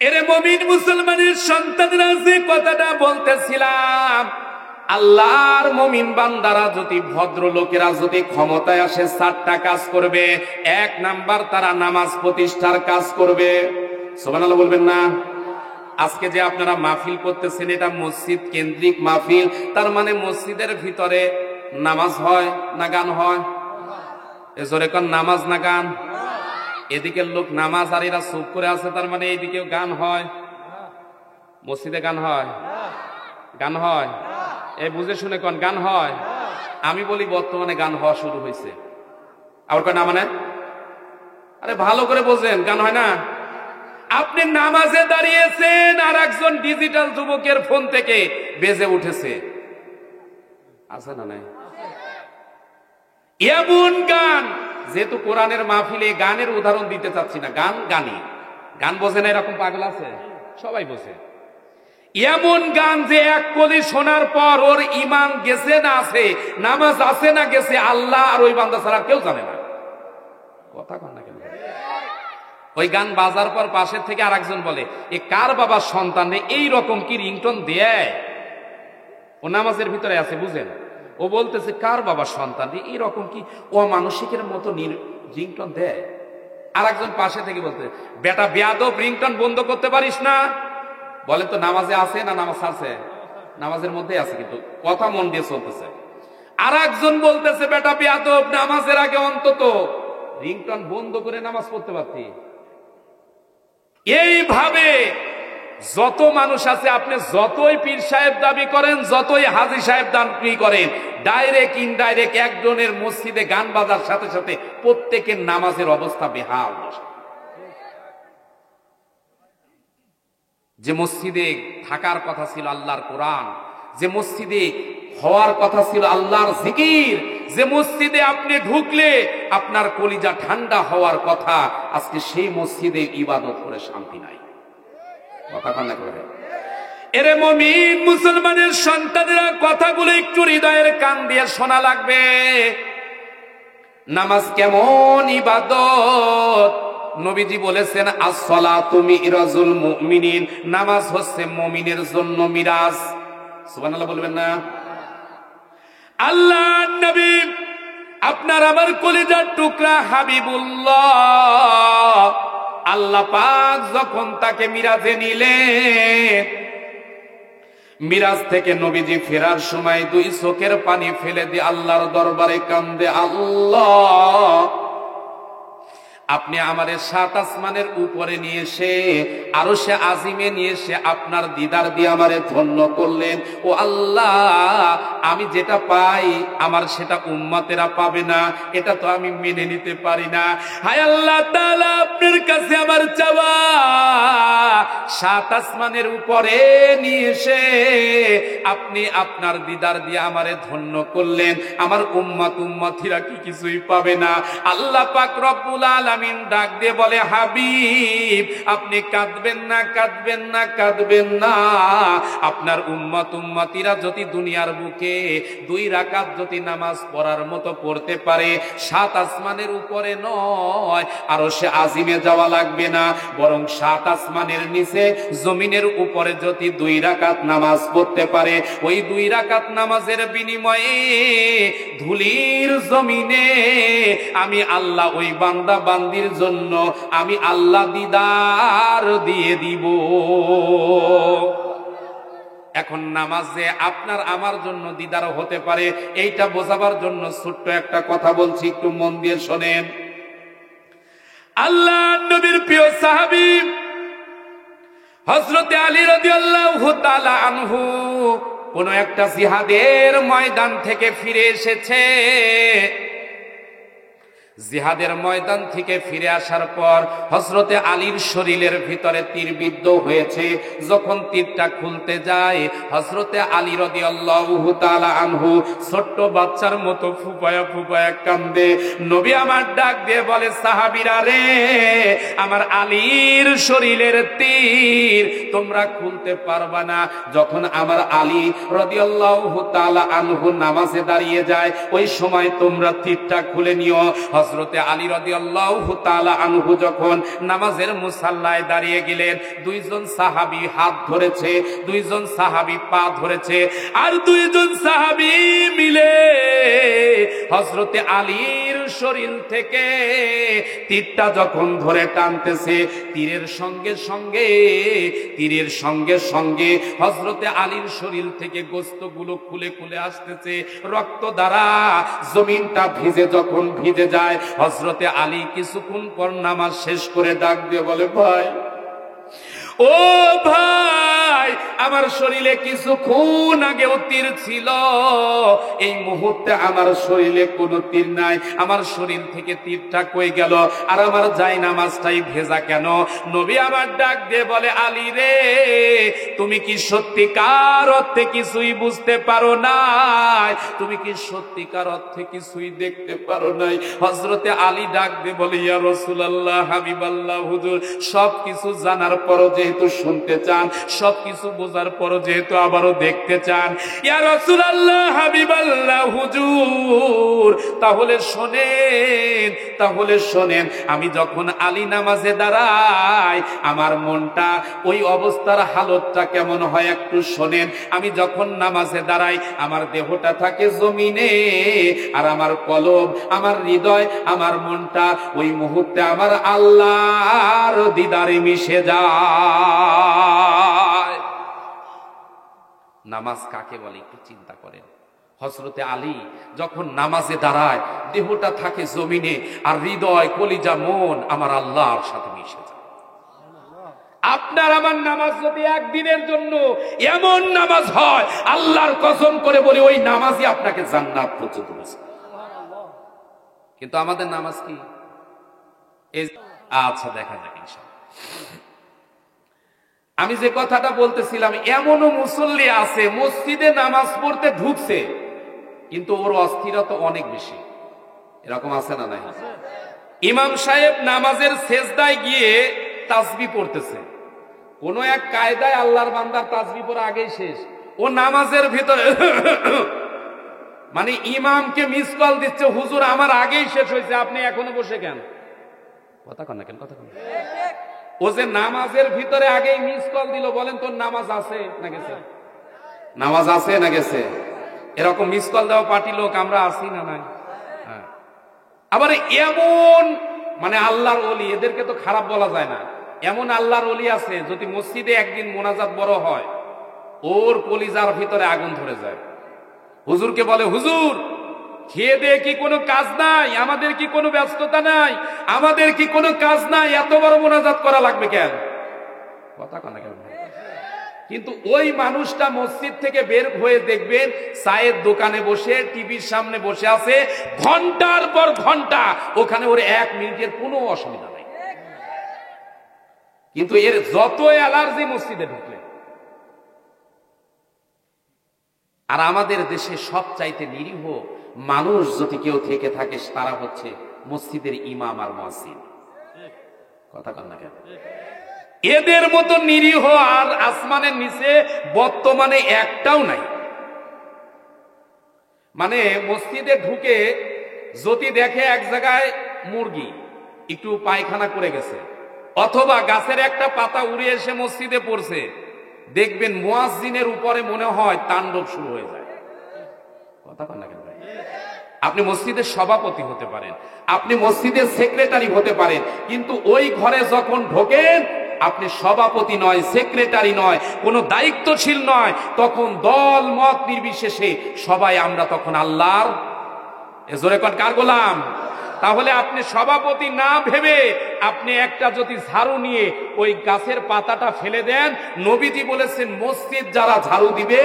এরে মুমিন মুসলমানের সন্তানরা, যে কথাটা বলতেছিলাম, আল্লাহর মুমিন বান্দারা যদি, ভদ্রলোকেরা যদি ক্ষমতায় আসে, 4টা কাজ করবে। 1 নাম্বার, তারা নামাজ প্রতিষ্ঠার কাজ করবে। সুবহানাল্লাহ বলবেন না? আজকে যে আপনারা মাহফিল করতেছেন, এটা মসজিদ কেন্দ্রিক মাহফিল। তার মানে মসজিদের ভিতরে নামাজ হয় না গান হয়? জোরে কোন, নামাজ না গান? এদিকের লোক নামাজ আর এরা চুপ করে আছে, তার মানে এইদিকেও গান হয়। মসজিদে গান হয়? গান হয়? এই বুঝে শুনে কোন গান হয়? আমি বলি বর্তমানে গান হওয়া শুরু হয়েছে। আবার কয় না মানে? আরে ভালো করে বোঝেন, গান হয় না? আপনি নামাজে দাঁড়িয়েছেন, আর একজন ডিজিটাল যুবকের ফোন থেকে বেজে উঠেছে, আছে না নাই? এমন গান, যেহেতু কোরআনের মাহফিলে গানের উদাহরণ দিতে চাচ্ছি না, গান গানি, গান বোঝে না এরকম পাগল আছে? সবাই বোঝে। এমন গান যে এক কলি শোনার পর ওর ইমান গেছে না আছে, নামাজ আছে না গেছে, আল্লাহ আর ওই বান্দা ছাড়া কেউ জানে না। কথা কন না কেন? ওই গান বাজার পর পাশের থেকে আর একজন বলে, এ কার বাবার সন্তান, এই রকম কি রিংটোন দেয়? ও নামাজের ভিতরে আছে, বুঝেন? ও বলতেছে কার বাবার সন্তান, এইরকম কি অমানুষিকের মতো রিংটোন দেয়? আর একজন পাশে থেকে বলতে, বেটা বেয়াদব, রিংটোন বন্ধ করতে পারিস না? বলেন তো, নামাজে আছে না নামাজ আছে? নামাজের মধ্যে আছে, কিন্তু কথা মন দিয়ে চলতেছে। আর একজন বলতেছে, বেটা বেয়াদব, নামাজের আগে অন্তত রিংটোন বন্ধ করে নামাজ পড়তে পারতি। এইভাবে যত মানুষ আছে, আপনি যতই পীর সাহেব দাবি করেন, যতই হাজী সাহেব দাবি করেন, ডাইরেক্ট ইনডাইরেক্ট একজনের মসজিদে গান বাজার সাথে সাথে প্রত্যেকের নামাজের অবস্থা বেহাল। যে মসজিদে থাকার কথা ছিল আল্লাহর কোরআন, যে মসজিদে হওয়ার কথা ছিল আল্লাহর জিকির, যে মসজিদে আপনি ঢুকলে আপনার কলিজা ঠান্ডা হওয়ার কথা, আজকে সেই মসজিদে ইবাদত করে শান্তি নাই। কথা কান্না করে। এরে মুমিন মুসলমানের সন্তানেরা, কথাগুলো একটু হৃদয়ের কান দিয়ে শোনা লাগবে। নামাজ কেমন ইবাদত? নবীজি বলেছেন, as-salatu মিরাজুল মুমিনিন, নামাজ হচ্ছে মুমিনের জন্য মিরাজ। সুবহানাল্লাহ বলবেন না? আল্লাহ নবী, আপনার আমার কলিজার টুকরা হাবিবুল্লাহ, আল্লাহ পাক যখন তাকে মিরাজে নিলেন, মিরাজ থেকে নবীজি ফেরার সময় 2 চোখের পানি ফেলে দিয়ে আল্লাহর দরবারে কান্দে, আল্লাহ, আপনি আমারে 7 আসমানের উপরে নিয়ে এসে, আরশে আজিমে নিয়ে এসে আপনার দিদার দিয়ে আমারে ধন্য করলেন। ও আল্লাহ, আমি যেটা পাই আমার সেটা উম্মতেরা পাবে না, এটা তো আমি মেনে নিতে পারি না। হায় আল্লাহ তাআলা, আপনার কাছে আমার চাওয়া, 7 আসমানের উপরে নিয়ে এসে আপনি আপনার দিদার দিয়ে আমারে ধন্য করলেন, আমার উম্মতিরা কি কিছুই পাবে না? আল্লাহ পাক রব্বুল আলামিন ডাক দিয়ে বলে, হাবিব, আপনি কাঁদবেন না, কাঁদবেন না, কাঁদবেন না। আপনার উম্মতিরা যদি দুনিয়ার বুকে 2 রাকাত যদি নামাজ পড়ার মতো পড়তে পারে, 7 আসমানের উপরে নয়, আরশে আজিমে যাওয়া লাগবে না, বরং 7 আসমানের নিচে জমিনের উপরে যদি 2 রাকাত নামাজ পড়তে পারে, ওই 2 রাকাত নামাজের বিনিময়ে ধুলির জমিনে আমি আল্লাহ ওই বান্দা বান্দির জন্য আমি আল্লাহ দিদার দিয়ে দিব। এখন নামাজে আপনার আমার জন্য দিদার হতে পারে, এইটা বোঝাবার জন্য ছোট্ট একটা কথা বলছি, একটু মন দিয়ে শোনেন। আল্লাহ নবীর প্রিয় সাহাবী হযরত আলী রাদিয়াল্লাহু তাআলা আনহু কোন একটা জিহাদের ময়দান থেকে ফিরে এসেছে। জিহাদের ময়দান থেকে ফিরে আসার পর হযরতে আলীর শরীরের ভিতরে তীরবিদ্ধ হয়েছে। যখন তীরটা খুলতে যায়, হযরতে আলী রাদিয়াল্লাহু তাআলা আনহু ছোট্ট বাচ্চার মতো ফুপায়া ফুপায়া কান্দে। নবী আমার ডাক দিয়ে বলে, সাহাবীরা রে, আমার আলীর শরীরের তীর তোমরা খুলতে পারবা না। যখন আমার আলী রাদিয়াল্লাহু তাআলা আনহু নামাজে দাঁড়িয়ে যায়, ওই সময় তোমরা তীরটা খুলে নিও। হযরতে আলী রাদিয়াল্লাহু তাআলা আনহু যখন নামাজের মুসাল্লায় দাঁড়িয়ে গেলেন, দুইজন সাহাবী হাত ধরেছে, দুইজন সাহাবী পা ধরেছে, আর দুইজন সাহাবী মিলে হযরতে আলীর শরীর থেকে তীরটা যখন ধরে টানতেছে, তীরের সঙ্গে সঙ্গে হযরতে আলীর শরীর থেকে গোশতগুলো খুলে খুলে আসতেছে, রক্ত দ্বারা জমিনটা ভিজে যায়। হযরতে আলী কিছুক্ষণ পর নামাজ শেষ করে ডাক দিয়ে বলে, ভাই, ও ভাই, আমার শরীরে কিছুক্ষণ আগেও তীর ছিল, এই মুহূর্তে আমার শরীরে কোনো তীর নাই, আমার শরীর থেকে তীরটা কই গেল, আর আমার জায়নামাজটাই ভেজা কেন? নবী আমার ডাক দিয়ে বলে, আলী রে, তুমি কি সত্যিকার অর্থে কিছুই বুঝতে পারো নাই? তুমি কি সত্যিকার অর্থে কিছুই দেখতে পারো নাই? হযরতে আলী ডাক দিয়ে বলে, ইয়া রাসূলুল্লাহ, হাবিবাল্লাহ, হুজুর, সবকিছু জানার পরও যেহেতু শুনতে চান, সবকিছু বোঝার পরও যেহেতু আবারও দেখতে চান, ইয়া রাসূলুল্লাহ, হাবিবাল্লাহ, হুজুর, তাহলে শোনেন, আমি যখন আলী নামাজে দাঁড়াই, আমার মনটা, ওই অবস্থার হালতটা কেমন হয় একটু শোনেন। আমি যখন নামাজে দাঁড়াই, আমার দেহটা থাকে জমিনে, আর আমার কলব, আমার হৃদয়, আমার মনটা ওই মুহূর্তে আমার আল্লাহর দিদারে মিশে যায়। নামাজ কাকে বলে একটু চিন্তা করেন। হযরতে আলী যখন নামাজে দাঁড়ায়, দেহটা থাকে জমিনে, আর হৃদয়, কলিজা, মন আমার আল্লাহর সাথে মিশে যায়। আপনার আমার নামাজ যদি একদিনের জন্য এমন নামাজ হয়, আল্লাহর কসম করে বলি, ওই নামাজই আপনাকে জান্নাত পর্যন্ত পৌঁছে। কিন্তু আমাদের নামাজ কি? আচ্ছা, দেখা যাক ইনশাআল্লাহ। আমি যে কথাটা বলতেছিলাম, এমনও মুসল্লি আছে মসজিদে নামাজ পড়তে ঢুকছে, কিন্তু ওর অস্থিরতা অনেক বেশি। এরকম আছে না নাই? ইমাম সাহেব নামাজের সেজদায় গিয়ে তাসবিহ পড়তেছে, কোন এক কায়দায় আল্লাহর বান্দার তাসবিহ পড়া আগেই শেষ, ও নামাজের ভিতরে মানে ইমামকে মিস কল দিচ্ছে, হুজুর আমার আগেই শেষ হয়েছে, আপনি এখনো বসে কেন? কথা কন না কেন? কথা কন। ও যে নামাজের ভিতরে আগেই মিস কল দিল, বলেন তোর নামাজ আছে না গেছে? নামাজ আছে না গেছে? এরকম মিস কল দেওয়া পার্টি লোক আমরা আছি না নাই? হ্যাঁ। আবার এমন মানে আল্লাহর ওলি, এদেরকে তো খারাপ বলা যায় না, এমন আল্লাহর ওলি আছে, যদি মসজিদে একদিন মোনাজাত বড় হয়, ওর কলিজার ভিতরে আগুন ধরে যায়। হুজুরকে বলে, হুজুর, খেয়ে দেয়ে কি কোনো কাজ নাই? আমাদের কি কোনো ব্যস্ততা নাই? আমাদের কি কোনো কাজ নাই? এত বড় মোনাজাত করা লাগবে কেন? কথা কনা কেন? কিন্তু ওই মানুষটা মসজিদ থেকে বের হয়ে দেখবেন, চায়ের দোকানে বসে, টিভির সামনে বসে আছে, ঘন্টার পর ঘন্টা, ওখানে ওর 1 মিনিটের কোনো অসুবিধা নাই। কিন্তু এর যত অ্যালার্জি মসজিদে ঢুকলে। আর আমাদের দেশে সবচাইতে নিরীহ মানুষ যদি কেউ থেকে থাকে, তারা হচ্ছে মসজিদের ইমাম আর মুয়াজ্জিন। কথা কন না কেন? এদের মতো নিরীহ আর আসমানের নিচে বর্তমানে একটাও নাই। মানে মসজিদে ঢুকে যদি দেখে এক জায়গায় মুরগি একটু পায়খানা করে গেছে, অথবা গাছের একটা পাতা উড়ে এসে মসজিদে পড়ছে, দেখবেন মুয়াজ্জিনের উপরে মনে হয় তাণ্ডব শুরু হয়ে যায়। কথা কন না কেন? আপনি মসজিদের সভাপতি হতে পারেন, আপনি মসজিদের সেক্রেটারি হতে পারেন, কিন্তু ওই ঘরে যখন ঢোকেন, আপনি সভাপতি নয়, সেক্রেটারি নয়, কোনো দায়িত্বশীল নয়, তখন দল মত নির্বিশেষে সবাই আমরা তখন আল্লাহর জোরে কোন কার গোলাম। তাহলে আপনি সভাপতি না ভেবে আপনি একটা যদি ঝাড়ু নিয়ে ওই গাছের পাতাটা ফেলে দেন, নবীজি বলেছেন মসজিদ যারা ঝাড়ু দিবে,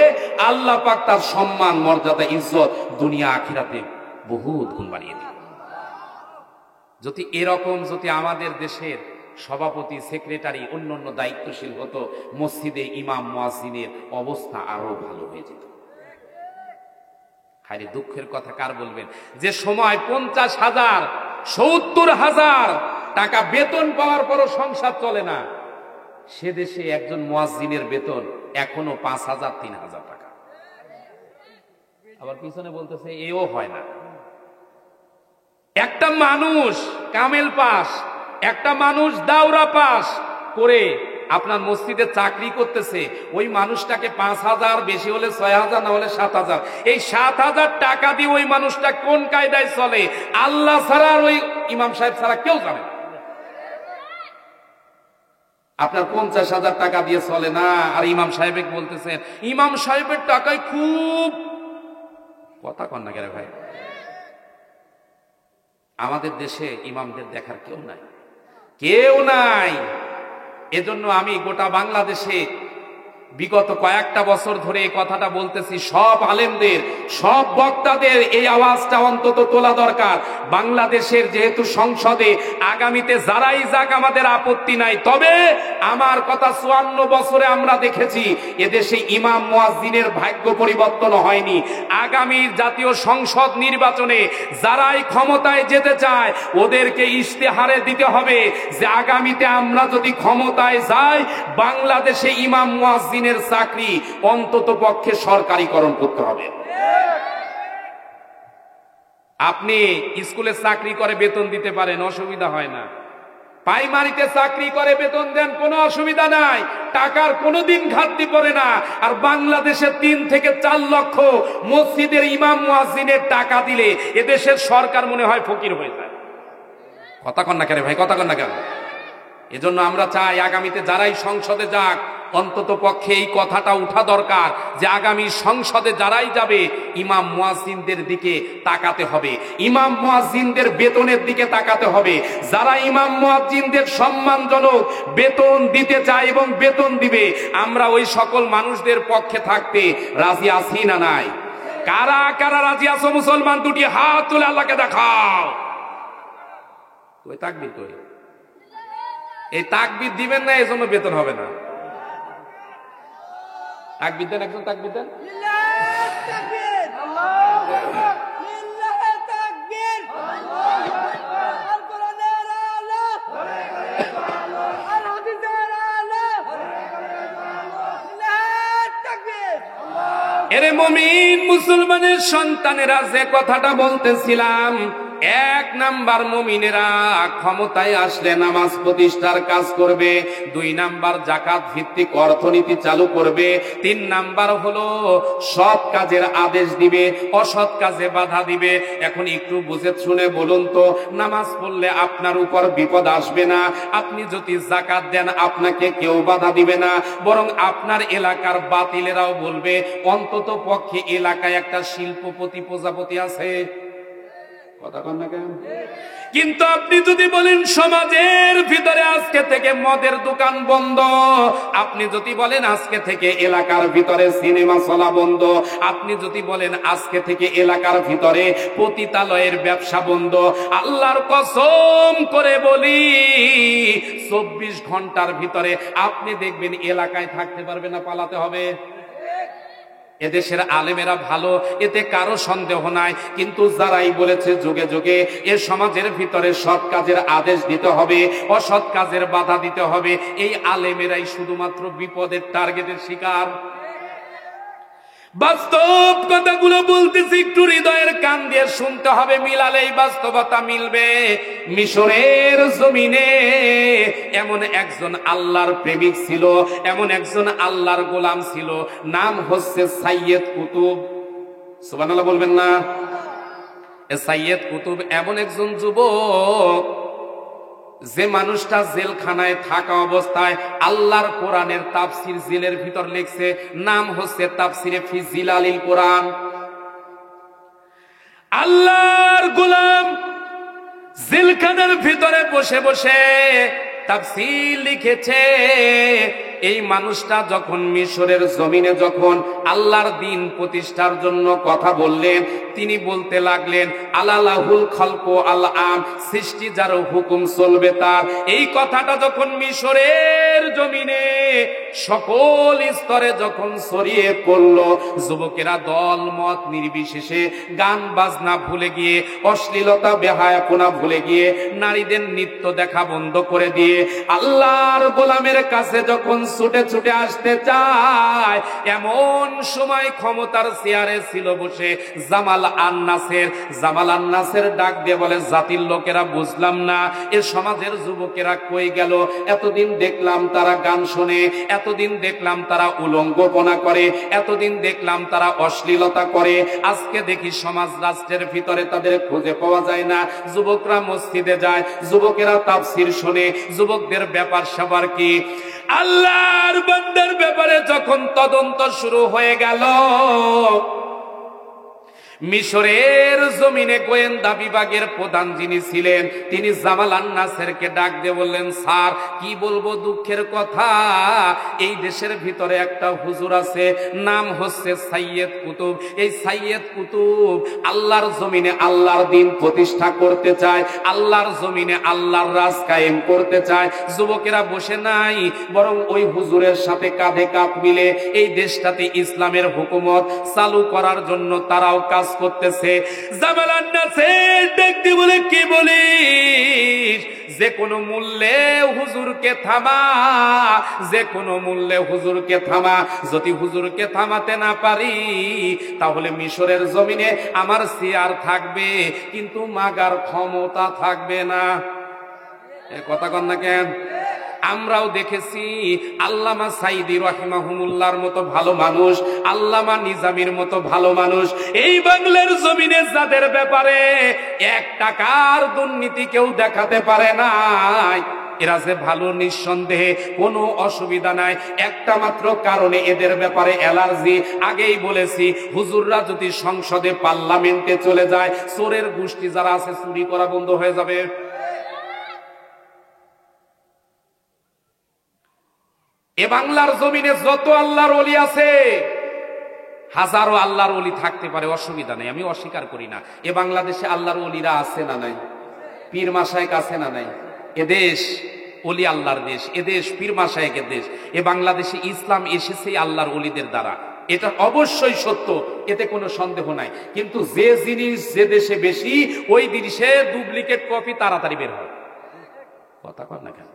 আল্লাহ পাক তার সম্মান, মর্যাদা, ইজ্জত দুনিয়া আখিরাতে বহুত গুণ বাড়িয়ে দিবে। যদি এরকম যদি আমাদের দেশের সভাপতি, সেক্রেটারি, অন্যান্য দায়িত্বশীল হতো, মসজিদে ইমাম মুয়াজ্জিনের অবস্থা আরো ভালো হয়ে যেত। হায়রে দুঃখের কথা কার বলবেন, যে সময় 50,000, 70,000 টাকা বেতন পাওয়ার পরও সংসার চলে না, সে দেশে একজন মুয়াজ্জিনের বেতন এখনো 5,000, 3,000 টাকা। আবার পিছনে বলতেছে এও হয় না। একটা মানুষ কামেল পাস, একটা মানুষ দাওরা পাস করে আপনার মসজিদে চাকরি করতেছে, ওই মানুষটাকে 5,000, বেশি হলে 6,000, না হলে 7,000, এই 7,000 টাকা দিয়ে ওই মানুষটা কোন কায়দায় চলে আল্লাহ ছাড়া আর ওই ইমাম সাহেব ছাড়া কেউ জানে না। আপনার 50,000 টাকা দিয়ে চলে না, আর ইমাম সাহেব বলতেছেন ইমাম সাহেবের টাকায় খুব কথা কন না কেন ভাই? আমাদের দেশে ইমামদের দেখার কেউ নাই, কেউ নাই। এজন্য আমি গোটা বাংলাদেশে বিগত কয়েকটা বছর ধরে এই কথাটা বলতেছি, সব আলেমদের, সব বক্তাদের এই আওয়াজটা অন্তত তোলা দরকার। বাংলাদেশের যেহেতু সংসদে আগামীতে যারাই যাক আমাদের আপত্তি নাই, তবে আমার কথা 54 বছরে আমরা দেখেছি এদেশে ইমাম মুয়াজ্জিনের ভাগ্য পরিবর্তন হয়নি। আগামীর জাতীয় সংসদ নির্বাচনে যারাই ক্ষমতায় যেতে চায় ওদেরকে ইশতেহারে দিতে হবে যে আগামীতে আমরা যদি ক্ষমতায় যাই বাংলাদেশে ইমাম মুয়াজ্জিন চাকরি অন্তত পক্ষে সরকারিকরণ করতে হবে। আপনি স্কুলে চাকরি করে বেতন দিতে পারেন, অসুবিধা হয় না। প্রাইমারিতে চাকরি করে বেতন দেন, কোনো অসুবিধা নাই, টাকার কোনোদিন ঘাটতি পড়ে না। আর বাংলাদেশে 3 থেকে 4 লক্ষ মসজিদের ইমাম মুয়াজ্জিনের টাকা দিলে এদেশের সরকার মনে হয় ফকির হয়ে যায়। কথা কন না কেন ভাই, কথা কন না কেন? এজন্য আমরা চাই আগামীতে যারাই সংসদে যাক অন্তত পক্ষে এই কথাটা উঠা দরকার যে আগামী সংসদে যারাই যাবে ইমাম মুয়াজ্জিনদের দিকে তাকাতে হবে, ইমাম মুয়াজ্জিনদের বেতনের দিকে তাকাতে হবে। যারা ইমাম মুয়াজ্জিনদের সম্মানজনক বেতন দিতে চায় এবং বেতন দিবে, আমরা ওই সকল মানুষদের পক্ষে থাকতে রাজি আছি না নাই? কারা কারা রাজি আছো মুসলমান? দুটি হাত তুলে আল্লাহকে দেখাও। তুই তাকবীর, তুই এই তাকবীর দিবেন না, এজন্য বেতন হবে না। তাকবীর দেন, একজন তাকবীর দেন। এরে মুমিন মুসলমানের সন্তানেরা, যে কথাটা বলতেছিলাম, 1 নাম্বার মুমিনেরা ক্ষমতায় আসলে নামাজ প্রতিষ্ঠার কাজ করবে, 2 নাম্বার যাকাত ভিত্তিক অর্থনীতি চালু করবে, 3 নাম্বার হলো সৎ কাজের আদেশ দিবে, অসৎ কাজে বাধা দিবে। এখন একটু বুঝে শুনে বলুন তো, নামাজ পড়লে আপনার উপর বিপদ আসবে না, আপনি যদি যাকাত দেন আপনাকে কেউ বাধা দিবে না, বরং আপনার এলাকার বাতিলেরাও বলবে অন্তত পক্ষে এলাকায় একটা শিল্পপতি প্রজাপতি আছে। কিন্তু আপনি যদি বলেন সমাজের ভিতরে আজকে থেকে মদের দোকান বন্ধ, আপনি যদি বলেন আজকে থেকে এলাকার ভিতরে সিনেমা চলা বন্ধ, আপনি যদি বলেন আজকে থেকে এলাকার ভিতরে পতিতালয়ের ব্যবসা বন্ধ, আল্লাহর কসম করে বলি 24 ঘন্টার ভিতরে আপনি দেখবেন এলাকায় থাকতে পারবে না, পালাতে হবে। এদেশের আলেমেরা ভালো, এতে কারো সন্দেহ নাই, কিন্তু যারাই বলেছে যুগে যুগে এ সমাজের ভিতরে সৎ কাজের আদেশ দিতে হবে, অসৎ কাজের বাধা দিতে হবে, এই আলেমেরাই শুধুমাত্র বিপদের টার্গেটের শিকার। বাস্তব কথাগুলো বলতেছি, একটু হৃদয়ের কান দিয়ে শুনতে হবে, মিলালেই বাস্তবতা মিলবে। মিশরের জমিনে এমন একজন আল্লাহর প্রেমিক ছিল, এমন একজন আল্লাহর গোলাম ছিল, নাম হচ্ছে সাইয়েদ কুতুব। সুবহানাল্লাহ বলবেন না? সাইয়েদ কুতুব এমন একজন যুবক, যে মানুষটা জেলখানায় থাকা অবস্থায় আল্লাহর কোরআনের তাফসির জেলের ভিতর লিখছে, নাম হচ্ছে তাফসিরে ফি জিলালিল কোরআন। আল্লাহর গোলাম জেলখানার ভিতরে বসে বসে তাফসীর লিখেছে। এই মানুষটা যখন মিশরের জমিনে যখন আল্লাহর দ্বীন প্রতিষ্ঠার জন্য কথা বললেন, তিনি বলতে লাগলেন আলালাহুল খালকু আল আম, সৃষ্টি যার হুকুম চলবে তার। এই কথাটা যখন মিশরের জমিনে সকল স্তরে যখন ছড়িয়ে পড়ল, যুবকেরা দল মত নির্বিশেষে গান বাজনা ভুলে গিয়ে, অশ্লীলতা বেহায়াপনা ভুলে গিয়ে, নারীদের নৃত্য দেখা বন্ধ করে দিয়ে আল্লাহর গোলামের কাছে যখন ছুটে ছুটে আসতে চায়, এমন সময় ক্ষমতার চেয়ারে ছিল বসে জামাল আন-নাসের। জামাল আন-নাসের ডাক দিয়ে বলে, জাতির লোকেরা বুঝলাম না এ সমাজের যুবকেরা কই গেল? এতদিন দেখলাম তারা গান শোনে, এতদিন দেখলাম তারা উলঙ্গপনা করে, এতদিন দেখলাম তারা অশ্লীলতা করে, আজকে দেখি সমাজ রাষ্ট্রের ভিতরে তাদের খুঁজে পাওয়া যায় না। যুবকরা মসজিদে যায়, যুবকেরা তাফসীর শোনে, যুবকদের ব্যাপার স্যাপার কি? আল্লাহর বান্দার ব্যাপারে যখন তদন্ত শুরু হয়ে গেল, মিশরের জমিনে গোয়েন্দা বিভাগের প্রধান যিনি ছিলেন, তিনি জামাল আন-নাসেরকে ডাক দিয়ে বললেন, স্যার কি বলবো দুঃখের কথা, এই দেশের ভিতরে একটা হুজুর আছে, নাম হচ্ছে সাইয়েদ কুতুব। এই সাইয়েদ কুতুব আল্লাহর জমিনে আল্লাহর দ্বীন প্রতিষ্ঠা করতে চায়, আল্লাহর জমিনে আল্লাহর রাজ কায়েম করতে চায়। যুবকেরা বসে নাই, বরং ওই হুজুরের সাথে কাঁধে কাঁধ মিলে এই দেশটাতে ইসলামের হুকুমত চালু করার জন্য তারাও কাজ করতেছে। জামাল আন-নাসের দেখতে বলে, কি বলিস? যে কোনো মূল্যে হুজুরকে থামা, যে কোনো মূল্যে হুজুরকে থামা। যদি হুজুরকে থামাতে না পারি, তাহলে মিশরের জমিনে আমার চেয়ার থাকবে, কিন্তু মাগার ক্ষমতা থাকবে না। এ কথা কন না কেন? আমরাও দেখেছি আল্লামা সাইদি রাহিমাহুমুল্লাহর মতো ভালো মানুষ, আল্লামা নিজামীর মতো ভালো মানুষ এই বাংলার জমিনে, যাদের ব্যাপারে 1 টাকার দুর্নীতি কেউ দেখাতে পারে নাই। এরা যে ভালো, নিঃসন্দেহে কোনো অসুবিধা নাই। একটা মাত্র কারণে এদের ব্যাপারে অ্যালার্জি। আগেই বলেছি, হুজুররা যদি সংসদে পার্লামেন্টে চলে যায়, চোরের গোষ্ঠী যারা আছে চুরি করা বন্ধ হয়ে যাবে। এ বাংলার জমিনে যত আল্লাহর ওলি আছে, হাজারো আল্লাহর ওলি থাকতে পারে, অসুবিধা নেই, আমি অস্বীকার করি না। এ বাংলাদেশে আল্লাহর ওলিরা আছে না নাই? পীর মাশায়েখ আছে না নাই? এদেশ ওলি আল্লাহর দেশ, এদেশ পীর মাশায়েখের দেশ। এ বাংলাদেশে ইসলাম এসেছে আল্লাহর ওলিদের দ্বারা, এটা অবশ্যই সত্য, এতে কোনো সন্দেহ নাই। কিন্তু যে জিনিস যে দেশে বেশি, ওই জিনিসে ডুপ্লিকেট কপি তাড়াতাড়ি বের হয়। কথা কর না কেন?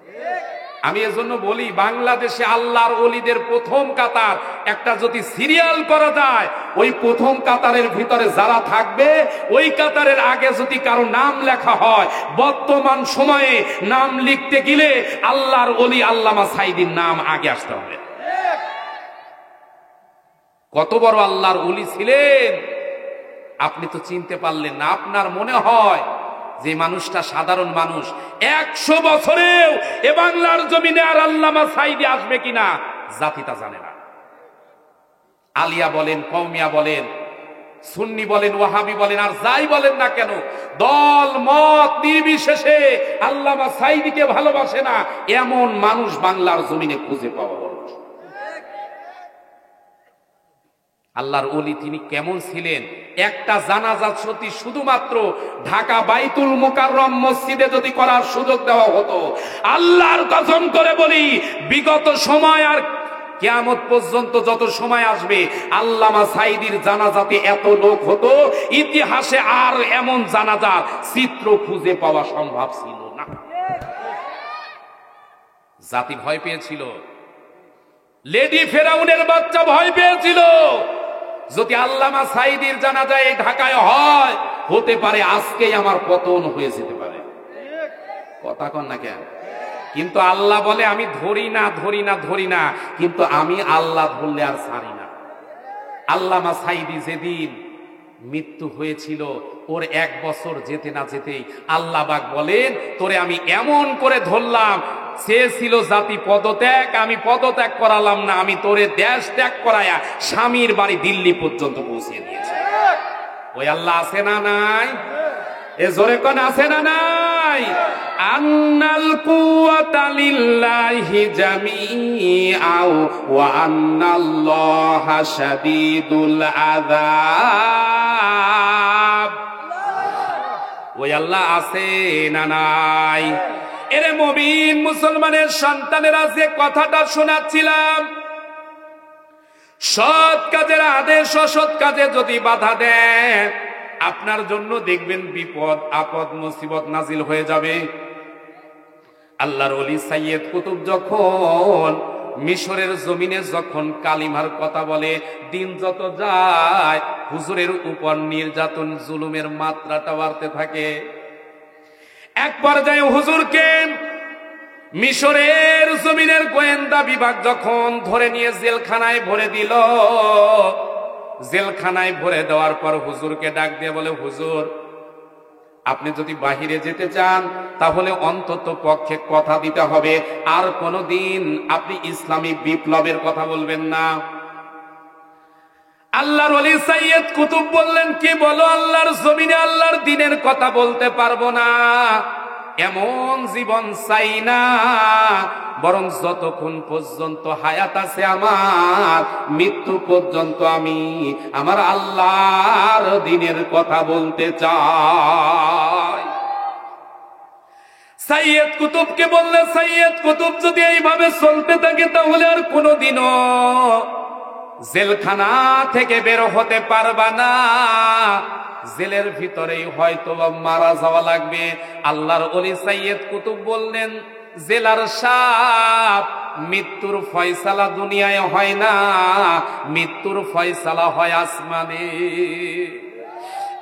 আমি এজন্য বলি, বাংলাদেশে আল্লাহর ওলিদের প্রথম কাতার একটা যদি সিরিয়াল করা যায়, ওই প্রথম কাতারের ভিতরে যারা থাকবে, ওই কাতারের আগে যদি কারো নাম লেখা হয়, বর্তমান সময়ে নাম লিখতে গেলে আল্লাহর ওলি আল্লামা সাইদির নাম আগে আসতে হবে। কত বড় আল্লাহর ওলি ছিলেন আপনি তো চিনতে পারলেন না। আপনার মনে হয় যে মানুষটা সাধারণ মানুষ, 100 বছরেও এ বাংলার জমিনে আর আল্লামা সাইদি আসবে কিনা জাতি তা জানে না। আলিয়া বলেন, কওমিয়া বলেন, সুন্নি বলেন, ওয়াহাবি বলেন, আর যাই বলেন না কেন, দল মত নির্বিশেষে আল্লামা সাইদিকে ভালোবাসে না এমন মানুষ বাংলার জমিনে খুঁজে পাওয়া বড়। আল্লাহর ওলি তিনি কেমন ছিলেন? একটা জানাজা সত্যি শুধুমাত্র ঢাকা বাইতুল মুকাররম মসজিদে যদি করার সুযোগ দেওয়া হতো, আল্লাহর কসম করে বলি, বিগত সময় আর কিয়ামত পর্যন্ত যত সময় আসবে, আল্লামা সাইদির জানাজাতে এত লোক হতো, ইতিহাসে আর এমন জানাজার চিত্র খুঁজে পাওয়া সম্ভব ছিল না। জাতি ভয় পেয়েছিল, লেডি ফেরাউনের বাচ্চা ভয় পেয়েছিল। যদি আল্লামা সাইদির জানাজা এই ঢাকায় হয়, হতে পারে আজকেই আমার পতন হয়ে যেতে পারে। কথা কন না কেন? কিন্তু আল্লাহ বলে, আমি ধরি না, ধরি না, ধরি না, কিন্তু আমি আল্লাহ ধরলে আর ছাড়ি না। আল্লামা সাইদি যেদিন মৃত্যু হয়েছিল, ওর 1 বছর যেতে না যেতেই আল্লাহ পাক বলেন, তোরে আমি এমন করে ধরলাম, সে ছিল জাতি পদত্যাগ, আমি পদত্যাগ করালাম না, আমি তোরে দেশ ত্যাগ করায়া স্বামীর বাড়ি দিল্লি পর্যন্ত পৌঁছিয়ে দিয়েছি। ওই আল্লাহ আছে না নাই? এ জোরে কোন আছে না নাই? আন্নাল কুওয়াতা লিল্লাহি জামিআও ওয়া আন্নাল্লাহা শাদীদুল আযাব। ওই আল্লাহ আছে না নাই? এরে মুমিন মুসলমানের সন্তানেরা, যে কথাটা শোনাচ্ছিলাম, সৎ কাজের আদেশ অসৎ কাজে যদি বাধা দেন, আপনার জন্য দেখবেন বিপদ আপদ মুসিবত নাজিল হয়ে যাবে। আল্লাহর ওলি সাইয়্যিদ কুতুব যখন মিশরের জমিনে যখন কালিমার কথা বলে, দিন যত যায় হুজুরের উপর নির্যাতন জুলুমের মাত্রাটা বাড়তে থাকে। এক পর্যায়ে হুজুরকে মিশরের জমিনের গোয়েন্দা বিভাগ যখন ধরে নিয়ে জেলখানায় ভরে দিল, জেলখানায় ভরে দেওয়ার পর হুজুরকে ডাক দিয়ে বলে, হুজুর, আপনি যদি বাহিরে যেতে চান তাহলে অন্তত পক্ষে কথা দিতে হবে আর কোনদিন আপনি ইসলামী বিপ্লবের কথা বলবেন না। আল্লাহর ওলি সাইয়্যিদ কুতুব বললেন, কি বলো, আল্লাহর জমিনে আল্লাহর দ্বীনের কথা বলতে পারবো না, এমন জীবন চাই না, বরং যতক্ষণ পর্যন্ত হায়াত আছে আমার, মৃত্যু পর্যন্ত আমি আমার আল্লাহর দ্বীনের কথা বলতে চাই। সাইয়্যিদ কুতুবকে বললে, সাইয়্যিদ কুতুব যদি এইভাবে চলতে থাকে তাহলে আর কোনোদিনও জেলখানা থেকে বের হতে পারবা না, জেলের ভিতরেই হয়তো মারা যাওয়া লাগবে। আল্লাহর ওলি সাইয়্যিদ কুতুব বললেন, জেলার সাপ, মৃত্যুর ফয়সালা দুনিয়ায় হয় না, মৃত্যুর ফয়সালা হয় আসমানে।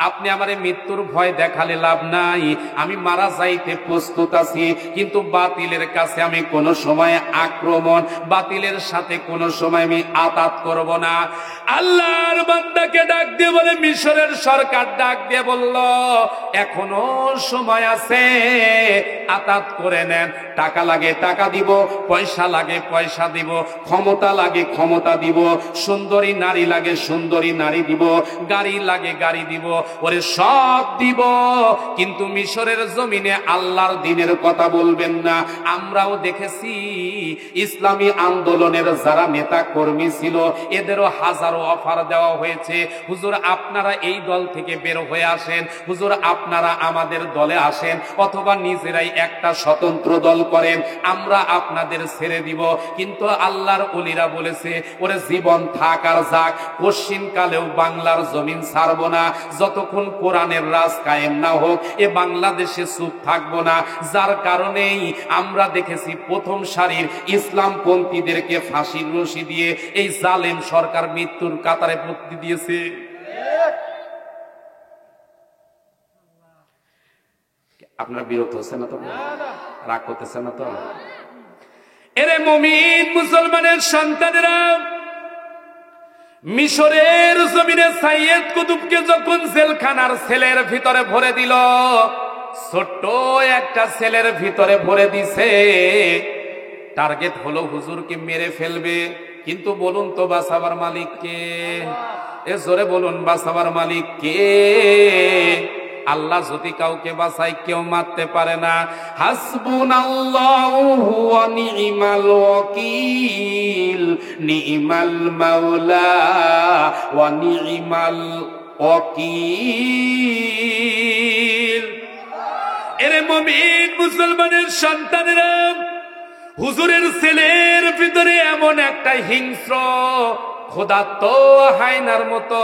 আপনি আমারে মৃত্যুর ভয় দেখালে লাভ নাই, আমি মারা যাইতে প্রস্তুত আছি, কিন্তু বাতিলের কাছে আমি কোনো সময় আক্রমণ, বাতিলের সাথে কোনো সময় আমি আতাত করব না। আল্লাহর বান্দাকে ডাক দিয়ে বলে, মিশরের সরকার ডাক দিয়ে বলল, এখনো সময় আছে, আতাত করে নেন, টাকা লাগে টাকা দিব, পয়সা লাগে পয়সা দিব, ক্ষমতা লাগে ক্ষমতা দিব, সুন্দরী নারী লাগে সুন্দরী নারী দিব, গাড়ি লাগে গাড়ি দিব, ওরে সব দিব, কিন্তু মিশরের জমিনে আল্লাহর দ্বীনের কথা বলবেন না। আমরাও দেখেছি ইসলামী আন্দোলনের যারা নেতা কর্মী ছিল, এদেরও হাজারো অফার দেওয়া হয়েছে, হুজুর আপনারা এই দল থেকে বের হয়ে আসেন, হুজুর আপনারা আমাদের দলে আসেন, অথবা নিজেরাই একটা স্বতন্ত্র দল করেন, আমরা আপনাদের ছেড়ে দিব। কিন্তু আল্লাহর ওলিরা বলেছে, ওরে জীবন থাক আর যাক, কশিন কালেও বাংলার জমিন ছাড়ব না, যতক্ষণ কোরআনের রাজ কায়েম না হোক এ বাংলাদেশে চুপ থাকবো না। যার কারণেই আমরা দেখেছি প্রথম সারির ইসলামপন্থীদেরকে ফাঁসির রশি দিয়ে এই জালেম সরকার মৃত্যুর কাতারে ভর্তি দিয়েছে। আপনারা বিরক্ত হচ্ছেন না তো? রাগ করতেছেন না তো? এরে মুমিন মুসলমানের সন্তানেরা, মিশরের জমিনে সাইয়্যিদ কুতুবকে যখন জেলখানার সেলের ভিতরে ভরে দিল, ছোট্ট একটা সেলের ভিতরে ভরে দিছে, টার্গেট হলো হুজুরকে মেরে ফেলবে। কিন্তু বলুন তো বাঁচাবার মালিক কে? এ জোরে বলুন, বাঁচাবার মালিক কে? আল্লাহ যদি কাউকে বাঁচায় কেউ মারতে পারে না। হাসবুনাল্লাহু ওয়া নি'মাল ওয়াকিল, নি'মাল মাওলা ওয়া নি'মাল ওয়াকিল। এরে মুমিন মুসলমানের সন্তানেরা, হুজুরের ছেলের ভিতরে এমন একটা হিংস্র খোদাত্ম হায়নার মতো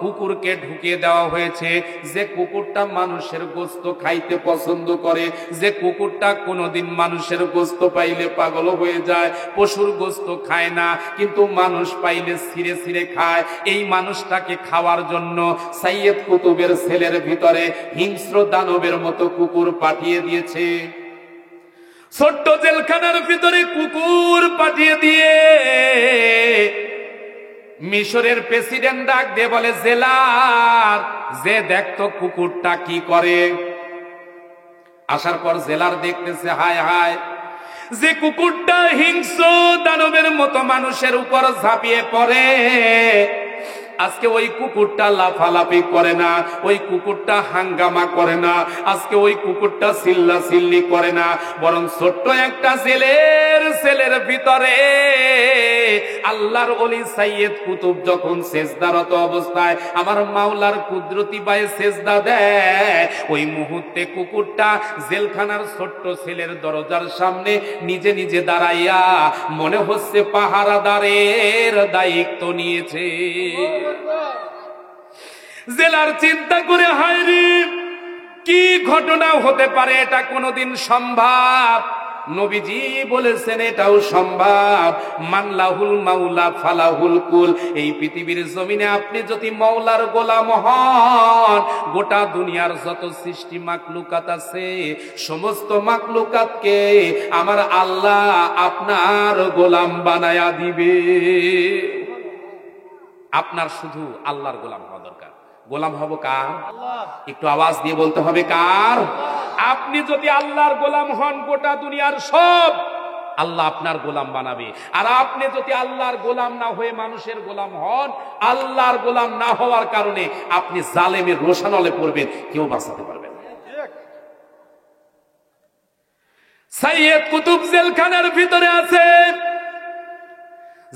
কুকুরকে ঢুকিয়ে দেওয়া হয়েছে, যে কুকুরটা মানুষের গোশত খাইতে পছন্দ করে, যে কুকুরটা কোনোদিন মানুষের গোশত পাইলে পাগল হয়ে যায়, পশুর গোশত খায় না, কিন্তু মানুষ পাইলে ছিঁড়ে ছিঁড়ে খায়। এই মানুষটাকে খাওয়ার জন্য সাইয়্যিদ কুতুবের ছেলের ভিতরে হিংস্র দানবের মতো কুকুর পাঠিয়ে দিয়েছে। ছোট্ট জেলখানার ভিতরে কুকুর পাঠিয়ে দিয়ে মিশরের প্রেসিডেন্ট ডাক দিয়ে বলে, জেলার যে দেখতো কুকুরটা কি করে। আসার পর জেলার দেখতেছে, হায় হায়, যে কুকুরটা হিংস্র দানবের মতো মানুষের উপর ঝাঁপিয়ে পড়ে, আজকে ওই কুকুরটা লাফালাফি করে না, ওই কুকুরটা হাঙ্গামা করে না, আজকে ওই কুকুরটা চিল্লা চিল্লি করে না, বরং ছোট্ট একটা ছেলের ভিতরে আল্লাহর ওলি সাইয়্যিদ কুতুব যখন সেজদারত অবস্থায় আমার মাওলার কুদরতি পায়ে সেজদা দেয়, ওই মুহূর্তে কুকুরটা জেলখানার ছোট্ট ছেলের দরজার সামনে নিজে নিজে দাঁড়াইয়া মনে হচ্ছে পাহারাদারের দায়িত্ব নিয়েছে। জেলার চিন্তা করে, হায়রে কি ঘটনা হতে পারে, এটা কোনোদিন সম্ভব? নবীজি বলেছেন এটাও সম্ভব। মানলাহুল মাওলা ফালাহুল কুল। এই পৃথিবীর জমিনে আপনি যদি মাওলার গোলাম হন, গোটা দুনিয়ার যত সৃষ্টি মাখলুকাত আছে সমস্ত মাখলুকাতকে আমার আল্লাহ আপনার গোলাম বানায়া দিবে। আপনার শুধু আল্লাহর গোলাম হওয়া দরকার। গোলাম হব কার? একটু আওয়াজ দিয়ে বলতে হবে কার? আপনি যদি আল্লাহর গোলাম হন, গোটা দুনিয়ার সব আল্লাহ আপনার গোলাম বানাবে। আর আপনি যদি আল্লাহর গোলাম না হয়ে মানুষের গোলাম হন, আল্লাহর গোলাম না হওয়ার কারণে আপনি জালেমের রোশানলে পড়বেন, কেউ বাঁচাতে পারবেন না। সাইয়্যিদ কুতুব জেলখানার ভিতরে আছে।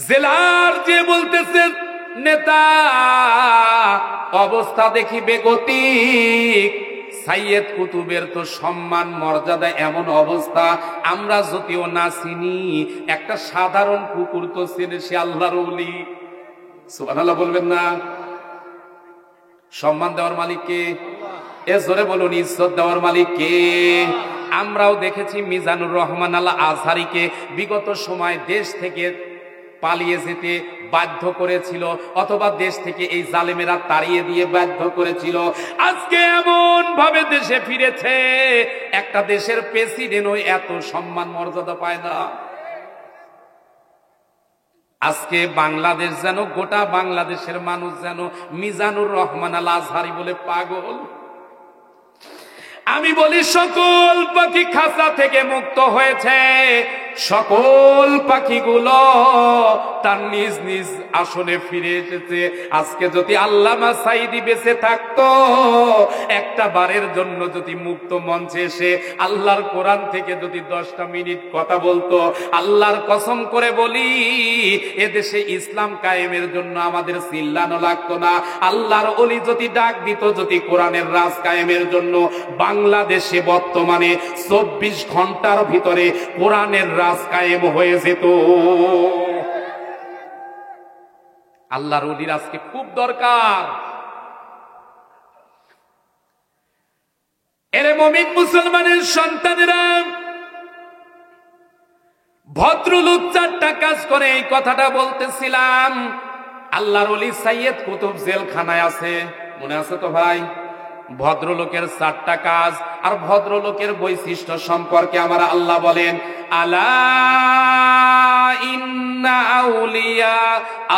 জেলার যে বলতেছেন নেতা, অবস্থা দেখি বেগতিক। সাইয়্যিদ কুতুবের তো সম্মান মর্যাদা এমন অবস্থা, আমরা যদিও না চিনি, একটা সাধারণ কুকুর তো চেনে, সে আল্লাহর ওলি। সুবহানাল্লাহ বলবেন না? সম্মান দেওয়ার মালিক কে? এ জোরে বলুন, ইজ্জত দেওয়ার মালিক কে? আমরাও দেখেছি মিজানুর রহমান আল আজহারীকে বিগত সময় দেশ থেকে পালিয়ে যেতে বাধ্য করেছিল, অথবা দেশ থেকে এই জালেমেরা তাড়িয়ে দিয়ে বাধ্য করেছিল। আজকে এমন ভাবে দেশে ফিরেছে, একটা দেশের প্রেসিডেন্টও এত সম্মান মর্যাদা পায় না। আজকে বাংলাদেশ যেন, গোটা বাংলাদেশের মানুষ যেন মিজানুর রহমান আল আজহারী বলে পাগল। আমি বলি সকল পাখি খাঁচা থেকে মুক্ত হয়েছে, সকল পাখিগুলো তার নিজ নিজ আসনে ফিরে এসেছে। আজকে যদি আল্লামা সাঈদী বেঁচে থাকতো, একটা বারের জন্য যদি মুক্ত মঞ্চে এসে আল্লাহর কোরআন থেকে যদি 10টা মিনিট কথা বলতো, আল্লাহর কসম করে বলি এদেশে ইসলাম কায়েমের জন্য আমাদের চিল্লানো লাগতো না। আল্লাহর ওলি যদি ডাক দিত, যদি কোরআনের রাজ কায়েমের জন্য, বাংলাদেশে বর্তমানে 24 ঘন্টার ভিতরে কোরআনের রাজ কায়েম হয়ে যেত। আল্লাহর ওলির আজকে খুব দরকার। এরে মুমিন মুসলমানের সন্তানেরা, ভদ্রলোক 4টা কাজ করে, এই কথাটা বলতেছিলাম। আল্লাহর ওলি সাইয়্যিদ কুতুব জেলখানায় আছে, মনে আছে তো ভাই? ভদ্রলোকের 4টা কাজ আর ভদ্রলোকের বৈশিষ্ট্য সম্পর্কে আমার আল্লাহ বলেন, আলা ইন্না আউলিয়া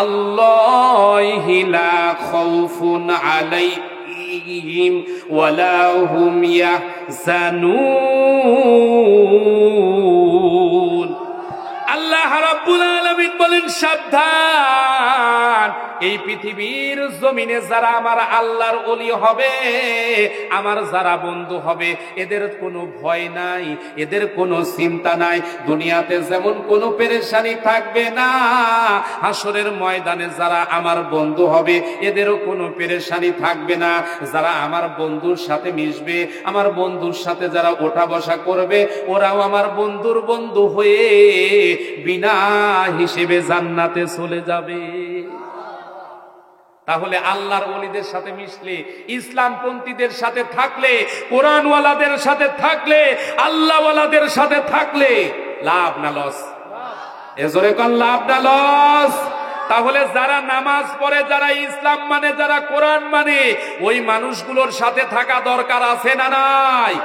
আল্লাহি লা খাউফুন আলাইহিম ওয়ালা হুম ইয়াহজানুন। আল্লাহ রাব্বুল আলামিন বলেন, সাবধান, এই পৃথিবীর জমিনে যারা আমার আল্লাহর ওলি হবে, আমার যারা বন্ধু হবে, এদের কোনো ভয় নাই, এদের কোনো চিন্তা নাই। দুনিয়াতে যেমন কোনো পেরেশানি থাকবে না, হাসরের ময়দানে যারা আমার বন্ধু হবে এদেরও কোনো পেরেশানি থাকবে না। যারা আমার বন্ধুর সাথে মিশবে, আমার বন্ধুর সাথে যারা ওঠা বসা করবে, ওরাও আমার বন্ধুর বন্ধু হয়ে বিনা হিসেবে জান্নাতে চলে যাবে। তাহলে আল্লাহর ওলিদের সাথে মিশলে, ইসলামপন্থীদের সাথে থাকলে, কোরআনওয়ালাদের সাথে থাকলে, আল্লাহওয়ালাদের সাথে থাকলে লাভ না লস? এজোরে কোন লাভ না লস? তাহলে যারা নামাজ পড়ে, যারা ইসলাম মানে, যারা কোরআন মানে, ওই মানুষগুলোর সাথে থাকা দরকার আছে না নাই?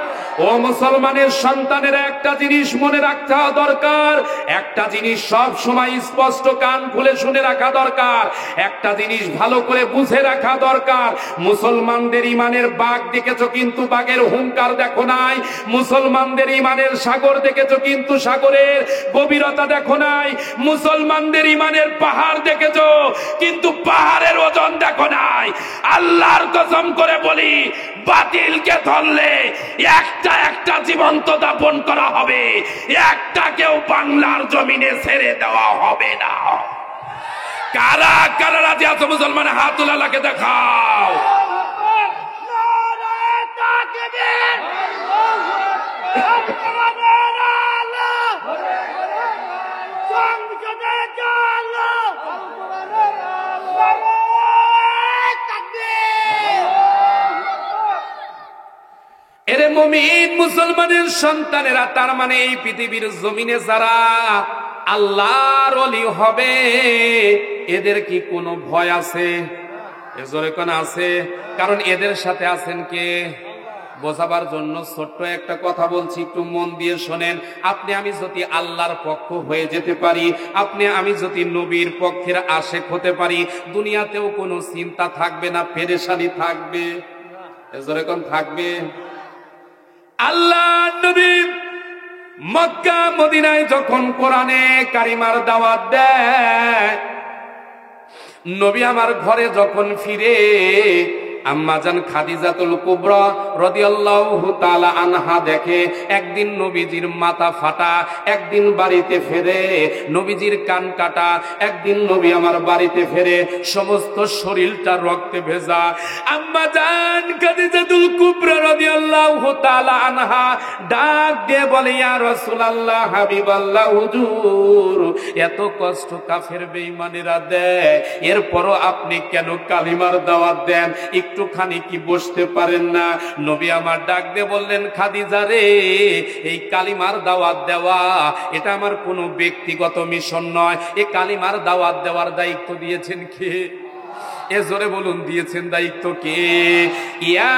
ও মুসলমানের সন্তানেরা, একটা জিনিস মনে রাখতে দরকার, একটা জিনিস সব সময় স্পষ্ট কান খুলে শুনে রাখা দরকার, একটা জিনিস ভালো করে বুঝে রাখা দরকার। মুসলমানদের ইমানের বাঘ দেখেছো, কিন্তু বাঘের হুঙ্কার দেখো নাই। মুসলমানদের ইমানের সাগর দেখেছো, কিন্তু সাগরের গভীরতা দেখো নাই। মুসলমানদের ইমানের পাহাড় দেখেছো, কিন্তু পাহাড়ের ওজন দেখো নাই। আল্লাহর কসম করে বলি, বাতিলকে ধরলে একটা একটা জীবন্ত দাপন করা হবে, একটা কেউ বাংলার জমিনে ছেড়ে দেওয়া হবে না। কারা কারা রাজি আছো মুসলমান হাত তুলে আল্লাহকে দেখাও। এরে মুমিন মুসলমানের সন্তানেরা, তার মানে এই পৃথিবীর জমিনে যারা আল্লাহর ওলি হবে এদের কি কোনো ভয় আছে? এজোরে কোন আছে? কারণ এদের সাথে আছেন কে? বোঝাবার জন্য ছোট্ট একটা কথা বলছি, একটু মন দিয়ে শোনেন। আপনি আমি যদি আল্লাহর পক্ষ হয়ে যেতে পারি, আপনি আমি যদি নবীর পক্ষের আশেক হতে পারি, দুনিয়াতেও কোনো চিন্তা থাকবে না, পেরেশানি থাকবে। এজোরে কোন থাকবে? আল্লাহ নবী মক্কা মদিনায় যখন কোরআনে কারিমার দাওয়াত দেয়, নবী আমার ঘরে যখন ফিরে, আম্মাজান খাদিজাতুল কুবরা রাদিয়াল্লাহু তাআলা আনহা দেখে একদিন নবীজির মাথা ফাটা, একদিন বাড়িতে ফেরে নবীজির কান কাটা, একদিন নবী আমার বাড়িতে ফেরে সমস্ত শরীরটা রক্তে ভেজা। আম্মাজান খাদিজাতুল কুবরা রাদিয়াল্লাহু তাআলা আনহা ডাক দিয়ে বলে, ইয়া রাসূলুল্লাহ, হাবিবাল্লাহ, হুজুর, এত কষ্ট কাফের বেঈমানেরা দেয়, এরপরও আপনি কেন কালিমার দাওয়াত দেন? একটুখানি কি বসতে পারেন না? নবী আমার ডাক দিয়ে বললেন, খাদিজা রে, এই কালিমার দাওয়াত দেওয়া এটা আমার কোনো ব্যক্তিগত মিশন নয়। এই কালিমার দাওয়াত দেওয়ার দায়িত্ব দিয়েছেন কে? এ জোরে বলুন, দিয়েছেন দায়িত্ব কে? ইয়া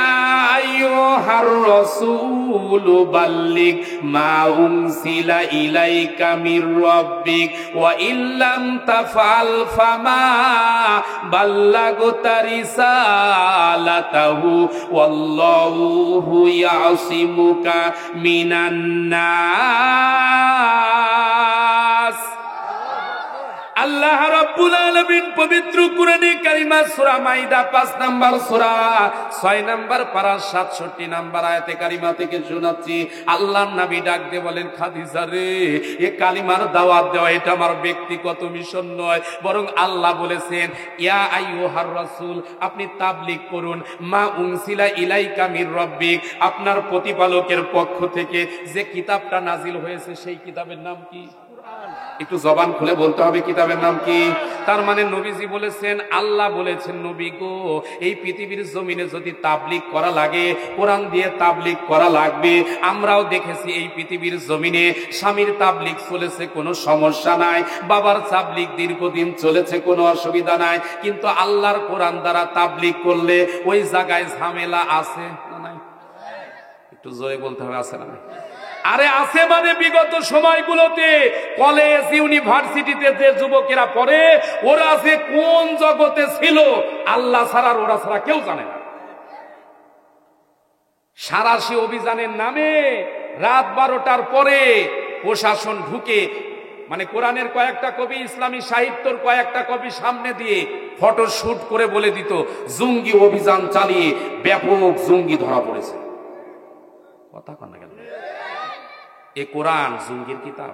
আইয়ুহার রাসূল বাল্লিগ মা উনসিলা ইলাইকা মির রাব্বিক ওয়া ইল্লাম তাফআল ফামা বাল্লাগতা রিসালাতাহু ওয়াল্লাহু ইয়াসিমুকা মিনান নাস। আল্লাহ রাব্বুল আলামিন পবিত্র কোরআনে কারিমা সূরা মাইদা 5 নাম্বার সূরা 6 নাম্বার পারা 67 নাম্বার আয়াতে কারিমা থেকে শোনাচ্ছি। আল্লাহর নবী ডাক দিয়ে বলেন, খাদিজা রে, এই কালিমার দাওয়াত দেওয়া এটা আমার ব্যক্তিগত মিশন নয়, বরং আল্লাহ বলেছেন, ইয়া আইয়ুহার রাসূল, আপনি তাবলীগ করুন, মা উনসিলা ইলাইকা মির রাব্বিক, আপনার প্রতিপালকের পক্ষ থেকে যে কিতাবটা নাজিল হয়েছে সেই কিতাবের নাম কি? একটু জবান খুলে বলতে হবে, কিতাবের নাম কি? তার মানে নবীজি বলেছেন, আল্লাহ বলেছেন, নবী গো, এই পৃথিবীর জমিনে যদি তাবলীগ করা লাগে, কোরআন দিয়ে তাবলীগ করা লাগবে। আমরাও দেখেছি এই পৃথিবীর জমিনে স্বামীর তাবলীগ চলেছে, কোনো সমস্যা নাই, বাবার তাবলীগ দীর্ঘদিন চলেছে, কোনো অসুবিধা নাই। কিন্তু আল্লাহর কোরআন দ্বারা তাবলীগ করলে ওই জায়গায় ঝামেলা আছে না নাই? একটু জোরে বলতে হবে, আছে না নাই? আরে আছে মানে বিগত সময়গুলোতে কলেজ ইউনিভার্সিটিতে যে যুবকেরা পড়ে, ওরা যে কোন জগতে ছিল আল্লাহ ছাড়া ওরা ছাড়া কেউ জানে না। সারাশি অভিযানের নামে রাত 12টার পরে প্রশাসন ঢুকে, মানে কোরআনের কয়েকটা কবি, ইসলামী সাহিত্যর কয়েকটা কবি সামনে দিয়ে ফটো শুট করে বলে দিত, জঙ্গি অভিযান চালিয়ে ব্যাপক জঙ্গি ধরা পড়েছে। কথা কন না কেন? এ কোরআন জঙ্গির কিতাব?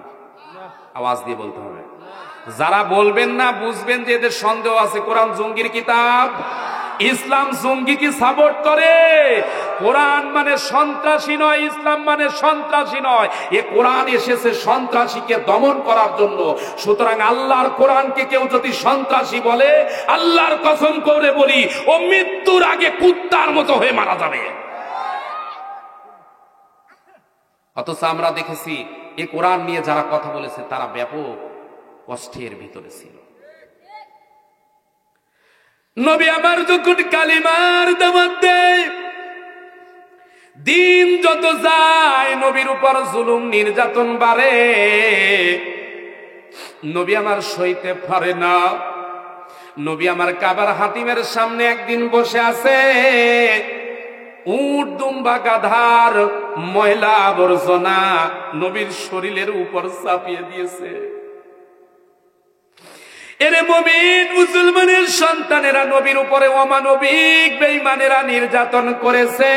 আওয়াজ দিয়ে বলতে হবে। যারা বলবেন না বুঝবেন যে এদের সন্দেহ আছে, কোরআন জঙ্গির কিতাব। ইসলাম জঙ্গি কি সাপোর্ট করে? কোরআন মানে সন্ত্রাসী নয়, ইসলাম মানে সন্ত্রাসী নয়। এ কোরআন এসেছে সন্ত্রাসীকে দমন করার জন্য। সুতরাং আল্লাহর কোরআনকে কেউ যদি সন্ত্রাসী বলে, আল্লাহর কসম করে বলি, ও মৃত্যুর আগে কুত্তার মতো হয়ে মারা যাবে। অথচ আমরা দেখেছি এ কোরআন নিয়ে যারা কথা বলেছে তারা ব্যাপক কষ্টের ভিতরে ছিল। নবী আমার যখন কালিমার দাওয়াত দেয়, দিন যত যায় নবীর উপর জুলুম নির্যাতন বাড়ে। নবী আমার সইতে পারে না। নবী আমার কাবার হাতিমের সামনে একদিন বসে আছে, উট দুম্বা গাধার ময়লা আবর্জনা নবীর শরীরের উপর চাপিয়ে দিয়েছে। এরে মুমিন মুসলমানের সন্তানেরা, নবীর উপরে অমানবিক বেঈমানেরা নির্যাতন করেছে।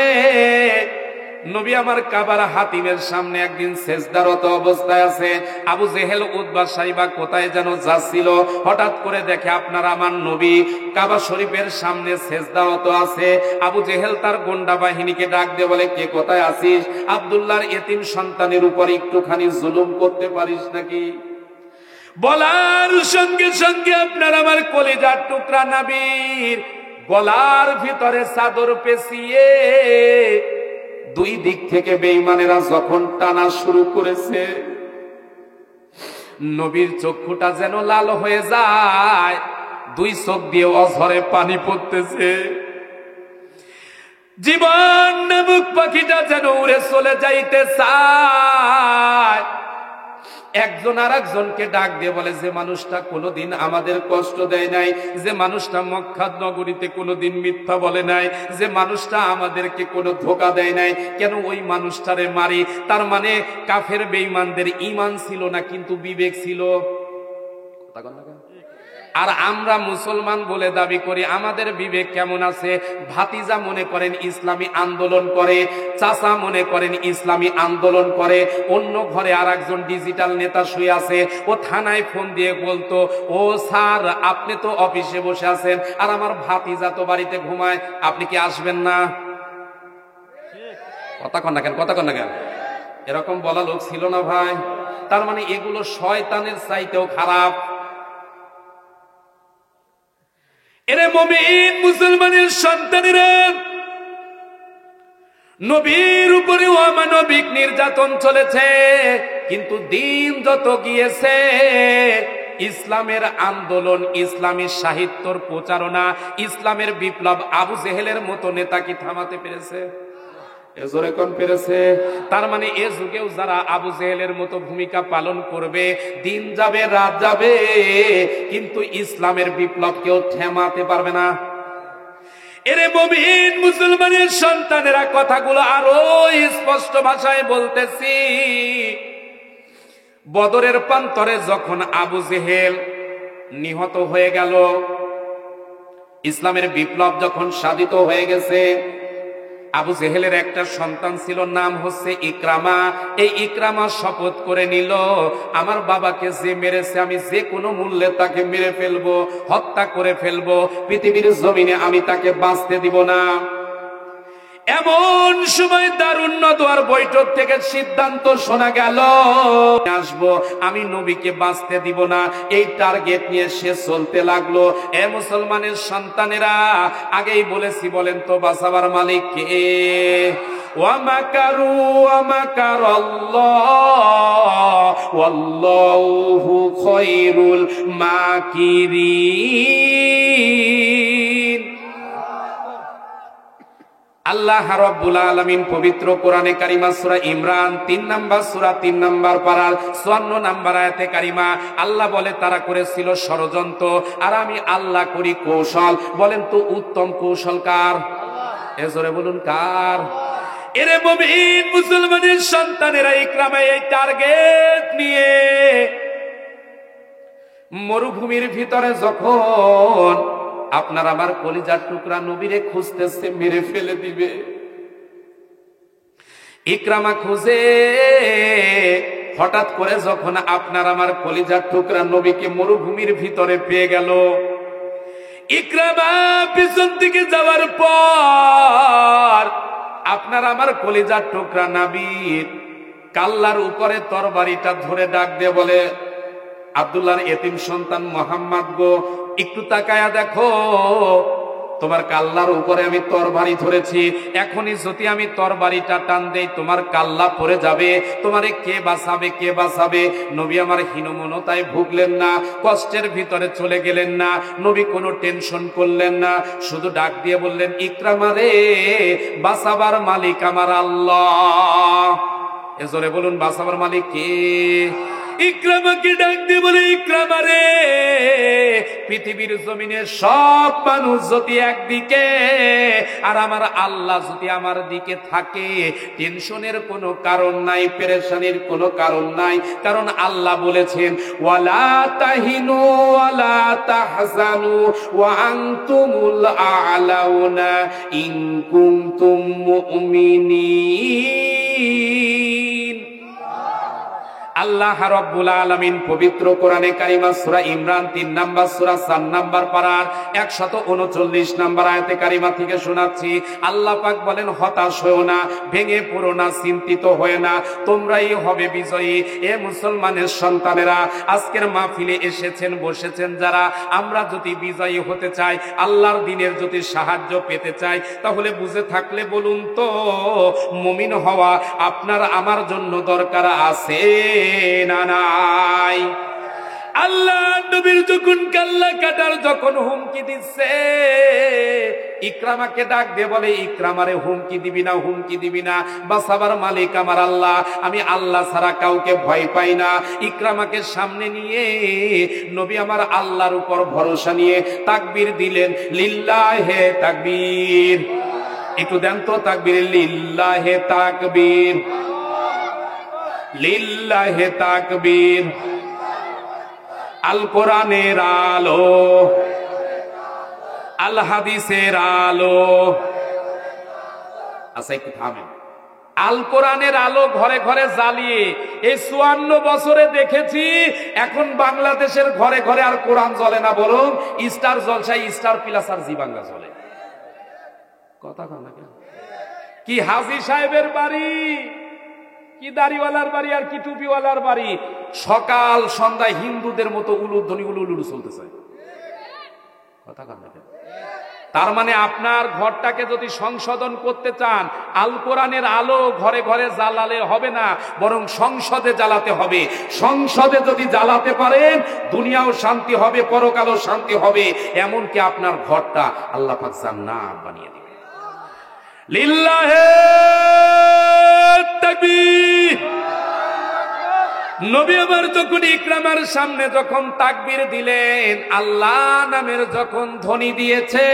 নবী আমার কাবার হাতিমের সামনে একদিন সেজদারত অবস্থায় আছে। আবু জেহেল উতবা সাইবা কোথায় যেন যাচ্ছিল, হঠাৎ করে দেখে আপনার আমার নবী কাবা শরীফের সামনে সেজদারত আছে। আবু জেহেল তার গোন্ডা বাহিনীকে ডাক দিয়ে বলে, কে কোথায় আছিস? আব্দুল্লাহর এতিম সন্তানের উপর একটুখানি জুলুম করতে পারিস নাকি? বলার সঙ্গে সঙ্গে আপনার আমার কলিজার টুকরা নবীর গলার ভিতরে চাদর পেঁচিয়ে দুই দিক থেকে বেঈমানেরা যখন টানা শুরু করেছে, নবীর চক্ষুটা যেন লাল হয়ে যায়, দুই চোখ দিয়ে অঝরে পানি পড়তেছে। জীবন নামক পাখিটা যেন উড়ে চলে যাইতে চায়। একজন আর একজনকে ডাক দিয়ে বলে, যে মানুষটা কোনোদিন আমাদের কষ্ট দেয় নাই, যে মানুষটা মক্কা নগরীতে কোনোদিন মিথ্যা বলে নাই, যে মানুষটা আমাদেরকে কোনো ধোঁকা দেয় নাই, কেন ওই মানুষটারে মারি? তার মানে কাফের বেঈমানদের ঈমান ছিল না, কিন্তু বিবেক ছিল। আর আমরা মুসলমান বলে দাবি করি, আমাদের বিবেক কেমন আছে? ভাতিজা মনে করেন ইসলামী আন্দোলন করে, চাচা মনে করেন ইসলামী আন্দোলন করে, অন্য ঘরে আর একজন ডিজিটাল নেতা শুয়ে আছে, ও থানায় ফোন দিয়ে বলতো, ও স্যার আপনি তো অফিসে বসে আছেন আর আমার ভাতিজা তো বাড়িতে ঘুমায়, আপনি কি আসবেন না? কথা কন না কেন, কথা কন না কেন? এরকম বলা লোক ছিল না ভাই? তার মানে এগুলো শয়তানের চাইতেও খারাপ। এরে মুমিন মুসলমানের সন্তানেরা, নবীর উপরে অমানবিক নির্যাতন চলেছে, কিন্তু দিন যত গিয়েছে ইসলামের আন্দোলন, ইসলামী সাহিত্যর প্রচারণা, ইসলামের বিপ্লব আবু জেহেলের মতো নেতা কি থামাতে পেরেছে? এজোরে কোন পেরেছে? তার মানে এ যুগেও যারা আবু জেহেলের মতো ভূমিকা পালন করবে, দিন যাবে রাত যাবে, কিন্তু ইসলামের বিপ্লব কেউ থামাতে পারবে না। এরে মুমিন মুসলমানের সন্তানেরা, কথাগুলো আরো স্পষ্ট ভাষায় বলতেছি। বদরের প্রান্তরে যখন আবু জেহেল নিহত হয়ে গেল, ইসলামের বিপ্লব যখন সাধিত হয়ে গেছে, আবু জেহেলের একটা সন্তান ছিল, নাম হচ্ছে ইকরামা। এই ইকরামা শপথ করে নিল, আমার বাবাকে যে মেরেছে আমি যে কোনো মূল্যে তাকে মেরে ফেলবো, হত্যা করে ফেলবো, পৃথিবীর জমিনে আমি তাকে বাঁচতে দিব না। এমন সময় দারুণ দোয়ার বৈঠক থেকে সিদ্ধান্ত শোনা গেল, আসবো, আমি নবীকে বাঁচতে দিব না, এই টার্গেট নিয়ে সে চলতে লাগলো। এ মুসলমানের সন্তানেরা, আগেই বলেছি, বলেন তো বাঁচাবার মালিক কে? ওয়ামাকারু ওয়ামাকারাল্লাহ ওয়াল্লাহু খায়রুল মাকিরিন। আল্লাহ রাব্বুল আলামিন পবিত্র কোরআনে কারিমা সূরা ইমরান 3 নাম্বার সূরা 3 নাম্বার পারার 54 নাম্বার আয়াতে কারিমা আল্লাহ বলে, তারা করেছিল ষড়যন্ত্র আর আমি আল্লাহ করি কৌশল। বলেন তো উত্তম কৌশল কার? এজোরে বলুন কার? এরে মুমিন মুসলমানের সন্তানেরা, ইকরামা এই টার্গেট নিয়ে মরুভূমির ভিতরে যখন আপনার আমার কলিজার টুকরা নবীরে খুঁজতেছে, মেরে ফেলে দিবে। ইকরামা খুঁজে হঠাৎ করে যখন আপনার আমার কলিজার টুকরা নবীকে মরুভূমির ভিতরে পেয়ে গেল, ইকরামা পিছন দিকে যাওয়ার পর আপনার আমার কলিজার টুকরা নবীর কাল্লার উপরে তরবারিটা ধরে ডাক দিয়ে বলে, আব্দুল্লাহর এতিম সন্তান মোহাম্মদ গো, একটু তাকায়া দেখো, তোমার কাল্লার উপরে আমি তরবারি ধরেছি, এখনই যদি আমি তরবারিটা টান দেই তোমার কাল্লা পড়ে যাবে, তোমারে কে বাঁচাবে, কে বাঁচাবে? নবী আমার হীনমন্যতায় ভুগলেন না, কষ্টের ভিতরে চলে গেলেন না, নবী কোনো টেনশন করলেন না, শুধু ডাক দিয়ে বললেন, ইকরামা রে, বাঁচাবার মালিক আমার আল্লাহ। এজোরে বলুন, বাঁচাবার মালিক কে? ইকরামাকে ডাক দিয়ে বলে, ইকরামা রে, পৃথিবীর জমিনে সব মানুষ যদি একদিকে আর আমার আল্লাহ যদি আমার দিকে থাকে, টেনশনের কোনো কারণ নাই, পেরেশানির কোনো কারণ নাই। কারণ আল্লাহ বলেছেন, ওয়ালা তাহিনু ওয়ালা তাহজানু ওয়া আনতুমুল আ'লাউনা ইন কুনতুম মুমিনিন। আল্লাহ রাব্বুল আলামিন পবিত্র কোরআনে কারিমা সূরা ইমরান 3 নাম্বার সূরা 4 নাম্বার পারার 139 নাম্বার আয়াতে কারিমা থেকে শোনাচ্ছি। আল্লাহ পাক বলেন, হতাশ হয়ো না, ভেঙে পড়ো না, চিন্তিত হয়ে না, তোমরাই হবে বিজয়ী। এ মুসলমানের সন্তানেরা, আজকের মাহফিলে এসেছেন, বসেছেন যারা, আমরা যদি বিজয়ী হতে চাই, আল্লাহর দ্বীনের যদি সাহায্য পেতে চাই, তাহলে বুঝে থাকলে বলুন তো, মুমিন হওয়া আপনার আমার জন্য দরকার আছে না নাই? আল্লাহ নবীর যখন কাল্লা কাটার যখন হুমকি দিচ্ছে, ইকরামাকে ডাক দিয়ে বলে, ইকরামারে হুমকি দিবি না, হুমকি দিবি না, বাঁচাবার মালিক আমার আল্লাহ, আমি আল্লাহ ছাড়া কাউকে ভয় পাই না। ইকরামাকে সামনে নিয়ে নবী আমার আল্লাহর উপর ভরসা নিয়ে তাকবীর দিলেন, লিল্লাহে তাকবীর। একটু দেন তো তাকবীর, লিল্লাহে তাকবীর, লিল্লাহে তাকবীর। আল কোরআনের আলো, আল হাদিসের আলো। আচ্ছা একটু থামেন। আল কোরআনের আলো ঘরে ঘরে জ্বালিয়ে এই 54 বছরে দেখেছি, এখন বাংলাদেশের ঘরে ঘরে আর কোরআন জ্বলে না, বরং স্টার জলসায় স্টার প্লাস আর জি বাংলা জ্বলে। কথা কন না কেন? কি হাজী সাহেবের বাড়ি, কি দাড়িওয়ালার বাড়ি, আর কি টুপিওয়ালার বাড়ি, সকাল সন্ধ্যায় হিন্দুদের মতো উলুধ্বনি উলুলুলু চলতেছে। কথা কন না কেন? তার মানে আপনার ঘরটাকে যদি সংশোধন করতে চান, আল কোরআনের আলো ঘরে ঘরে জ্বালালে হবে না, বরং সংসদে জ্বালাতে হবে। সংসদে যদি জ্বালাতে পারেন, দুনিয়াও শান্তি হবে, পরকালও শান্তি হবে, এমনকি আপনার ঘরটা আল্লাহ পাক জান্নাত বানিয়ে দিবে। লিল্লাহে তাকবীর। নবী আমার যখন ইকরামার সামনে যখন তাকবীর দিলেন, আল্লাহ নামের যখন ধ্বনি দিয়েছে,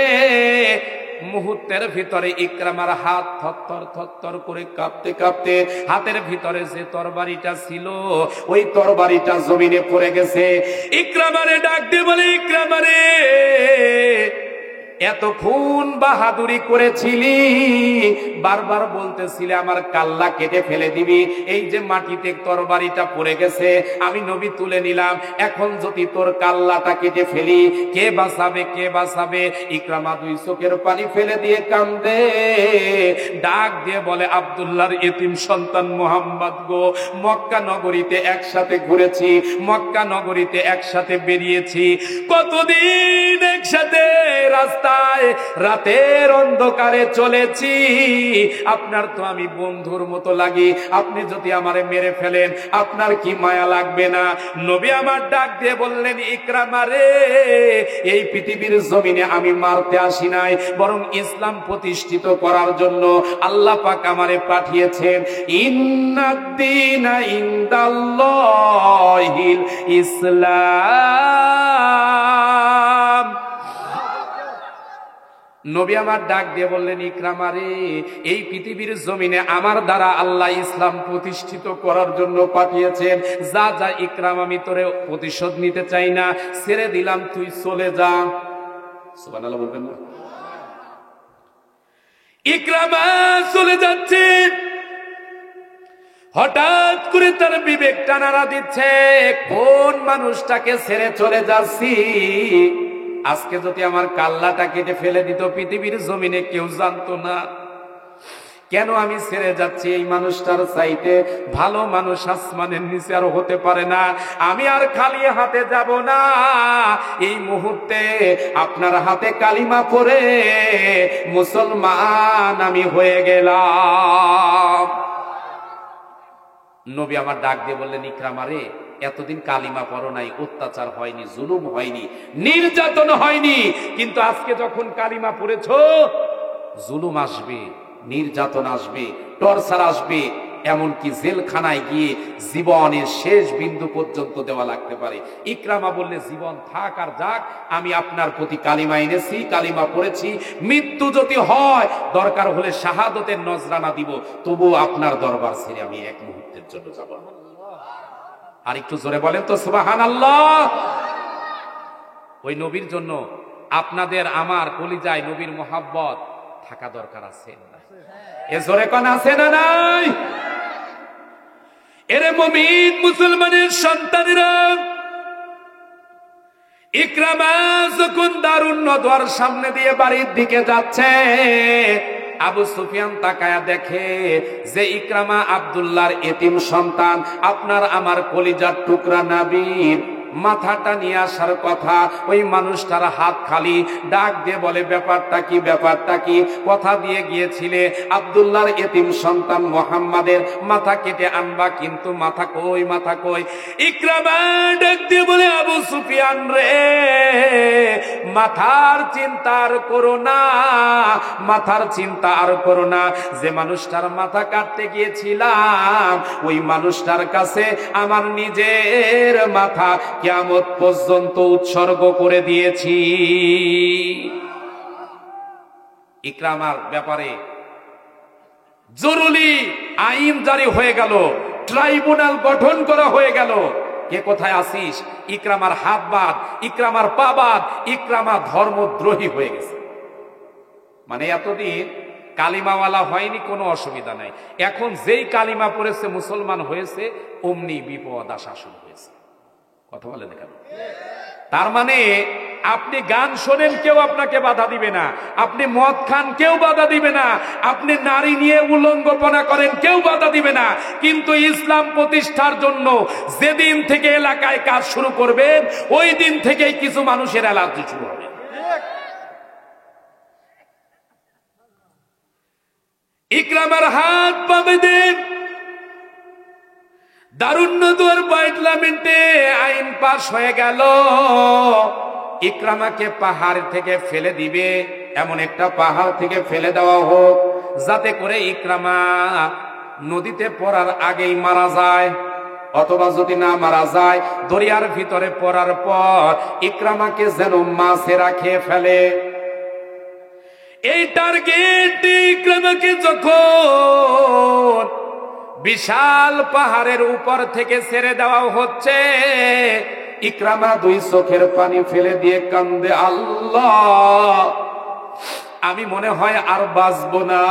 মুহূর্তের ভিতরে ইকরামার হাত থরথর থরথর করে কাঁপতে কাঁপতে হাতের ভিতরে যে তরবারিটা ছিল, ওই তরবারিটা জমিনে পড়ে গেছে। ইকরামারে ডাক দিয়ে বলে, ইকরামারে, এতক্ষণ বাহাদুরি করেছিলি, বারবার বলতেছিলে আমার কাল্লা কেটে ফেলে দিবি, এই যে মাটিতে তরবারিটা পড়ে গেছে, আমি নবী তুলে নিলাম, এখন যদি তোর কাল্লাটা কেটে ফেলি, কে বাঁচাবে, কে বাঁচাবে? ইকরামা দুই চোখের পানি ফেলে দিয়ে কান্দে, ডাক দিয়ে বলে, আব্দুল্লাহর এতিম সন্তান মুহাম্মদ গো, মক্কা নগরীতে একসাথে ঘুরেছি, মক্কা নগরীতে একসাথে বেরিয়েছি, কতদিন একসাথে রাস্তা রাতের অন্ধকারে চলেছি, আপনার তো আমি বন্ধুর মতো লাগি, আপনি যদি আমারে মেরে ফেলেন আপনার কি মায়া লাগবে না? নবী আমার ডাক দিয়ে বললেন, ইকরামা রে, এই পৃথিবীর জমিনে আমি মারতে আসি নাই, বরং ইসলাম প্রতিষ্ঠিত করার জন্য আল্লাহ পাক আমারে পাঠিয়েছেন। ইন্নাদ-দীনা ইনদাল্লাহিল ইসলাম। নবী আমার ডাক দিয়ে বললেন, ইকরামা রে, এই পৃথিবীর জমিনে আমার দ্বারা আল্লাহ ইসলাম প্রতিষ্ঠিত করার জন্য পাঠিয়েছেন। যা যা ইকরাম, আমি তোরে প্রতিশোধ নিতে চাই না, ছেড়ে দিলাম, তুই চলে যা। সুবহানাল্লাহ বলবেন না? ইকরামা চলে যাচ্ছে, হঠাৎ করে তার বিবেকটা নাড়া দিচ্ছে, কোন মানুষটাকে ছেড়ে চলে যাচ্ছি? আজকে যদি আমার কাল্লাটা কেটে ফেলে দিত, পৃথিবীর জমিনে কেউ জানতো না। কেন আমি ছেড়ে যাচ্ছি? এই মানুষটার চাইতে ভালো মানুষ আসমানের নিচে আর হতে পারে না। আমি আর খালি হাতে যাব না। এই মুহূর্তে আপনার হাতে কালিমা পড়ে মুসলমান আমি হয়ে গেলাম। নবী আমার ডাক দিয়ে বললেন, ইকরামা রে, এতদিন কালিমা পড়ো নাই, অত্যাচার হয়নি, জুলুম হয়নি, নির্যাতন হয়নি, কিন্তু আজকে যখন কালিমা পড়েছো, জুলুম আসবে, নির্যাতন আসবে, টর্চার আসবে, এমনকি জেলখানায় গিয়ে জীবনের শেষ বিন্দু পর্যন্ত দেওয়া লাগতে পারে। ইকরামা বললে, জীবন থাক আর যাক, আমি আপনার প্রতি কালিমা এনেছি, কালিমা পড়েছি, মৃত্যু যদি হয় দরকার হলে শাহাদতের নজরানা দিব, তবু আপনার দরবার ছেড়ে আমি এক মুহূর্তের জন্য যাব না। আর একটু জোরে বলেন তো সুবহানাল্লাহ। ওই নবীর জন্য আপনাদের আমার কলিজায় নবীর মোহাব্বত থাকা দরকার আছে না? এ জোরে কোন আছে না নাই? এরে মুমিন মুসলমানের সন্তানেরা, ইকরামা যখন দারুন নদওয়ার সামনে দিয়ে বাড়ির দিকে যাচ্ছে, আবু সুফিয়ান তাকায়া দেখে যে ইকরামা আব্দুল্লাহর এতিম সন্তান, আপনার আমার কলিজার টুকরা নবীর মাথাটা নিয়ে আসার কথা। ওই মানুষটার হাত খালি, ডাক দিয়ে বলে, ব্যাপারটা কি, ব্যাপারটা কি? কথা দিয়ে গিয়েছিলে আব্দুল্লাহর এতিম সন্তান মুহাম্মাদের মাথা কেটে আনবা, কিন্তু মাথা কই, মাথা কই? ইকরামা ডাক দিয়ে বলে, আবু সুফিয়ান রে, মাথার চিন্তা আর করো না, মাথার চিন্তা আর করো না। যে মানুষটার মাথা কাটতে গিয়েছিলাম ওই মানুষটার কাছে আমার নিজের মাথা কিয়ামত পর্যন্ত উৎসর্গ করে দিয়েছি। ইকরামার ব্যাপারে জরুরি আইন জারি হয়ে গেল, ট্রাইব্যুনাল গঠন করা হয়ে গেল। কে কোথায় আসিস? ইকরামার হাত বাদ, ইকরামার পা বাদ, ইকরামা ধর্মদ্রোহী হয়ে গেছে। মানে এতদিন কালিমাওয়ালা হয়নি, কোনো অসুবিধা নাই। এখন যেই কালিমা পড়েছে মুসলমান হয়েছে, অমনি বিপদ আসা শুরু হয়েছে। কথা বলেন কেন? তার মানে আপনি গান শোনেন, কেউ আপনাকে বাধা দিবে না। আপনি মদ খান, কেউ বাধা দিবে না। আপনি নারী নিয়ে উলঙ্গপনা করেন, কেউ বাধা দিবে না। কিন্তু ইসলাম প্রতিষ্ঠার জন্য যেদিন থেকে এলাকায় কাজ শুরু করবেন, ওই দিন থেকেই কিছু মানুষের অ্যালার্জি শুরু হবে। ইকরামার হাত পা বেঁধে দারুন নদওয়ার পার্লামেন্টে আইন পাস হয়ে গেল, ইকরামাকে পাহাড় থেকে ফেলে দিবে। এমন একটা পাহাড় থেকে ফেলে দেওয়া হোক যাতে করে ইকরামা নদীতে পড়ার আগেই মারা যায়, অথবা যদি না মারা যায় দরিয়ার ভিতরে পড়ার পর ইকরামাকে যেন মাছেরা খেয়ে ফেলে। এই টার্গেট ইকরামাকে যখন বিশাল পাহাড়ের উপর থেকে ছেড়ে দেওয়া হচ্ছে, ইকরামা দুই চোখের পানি ফেলে দিয়ে কান্দে, আল্লাহ আমি মনে হয় আর বাঁচবো না।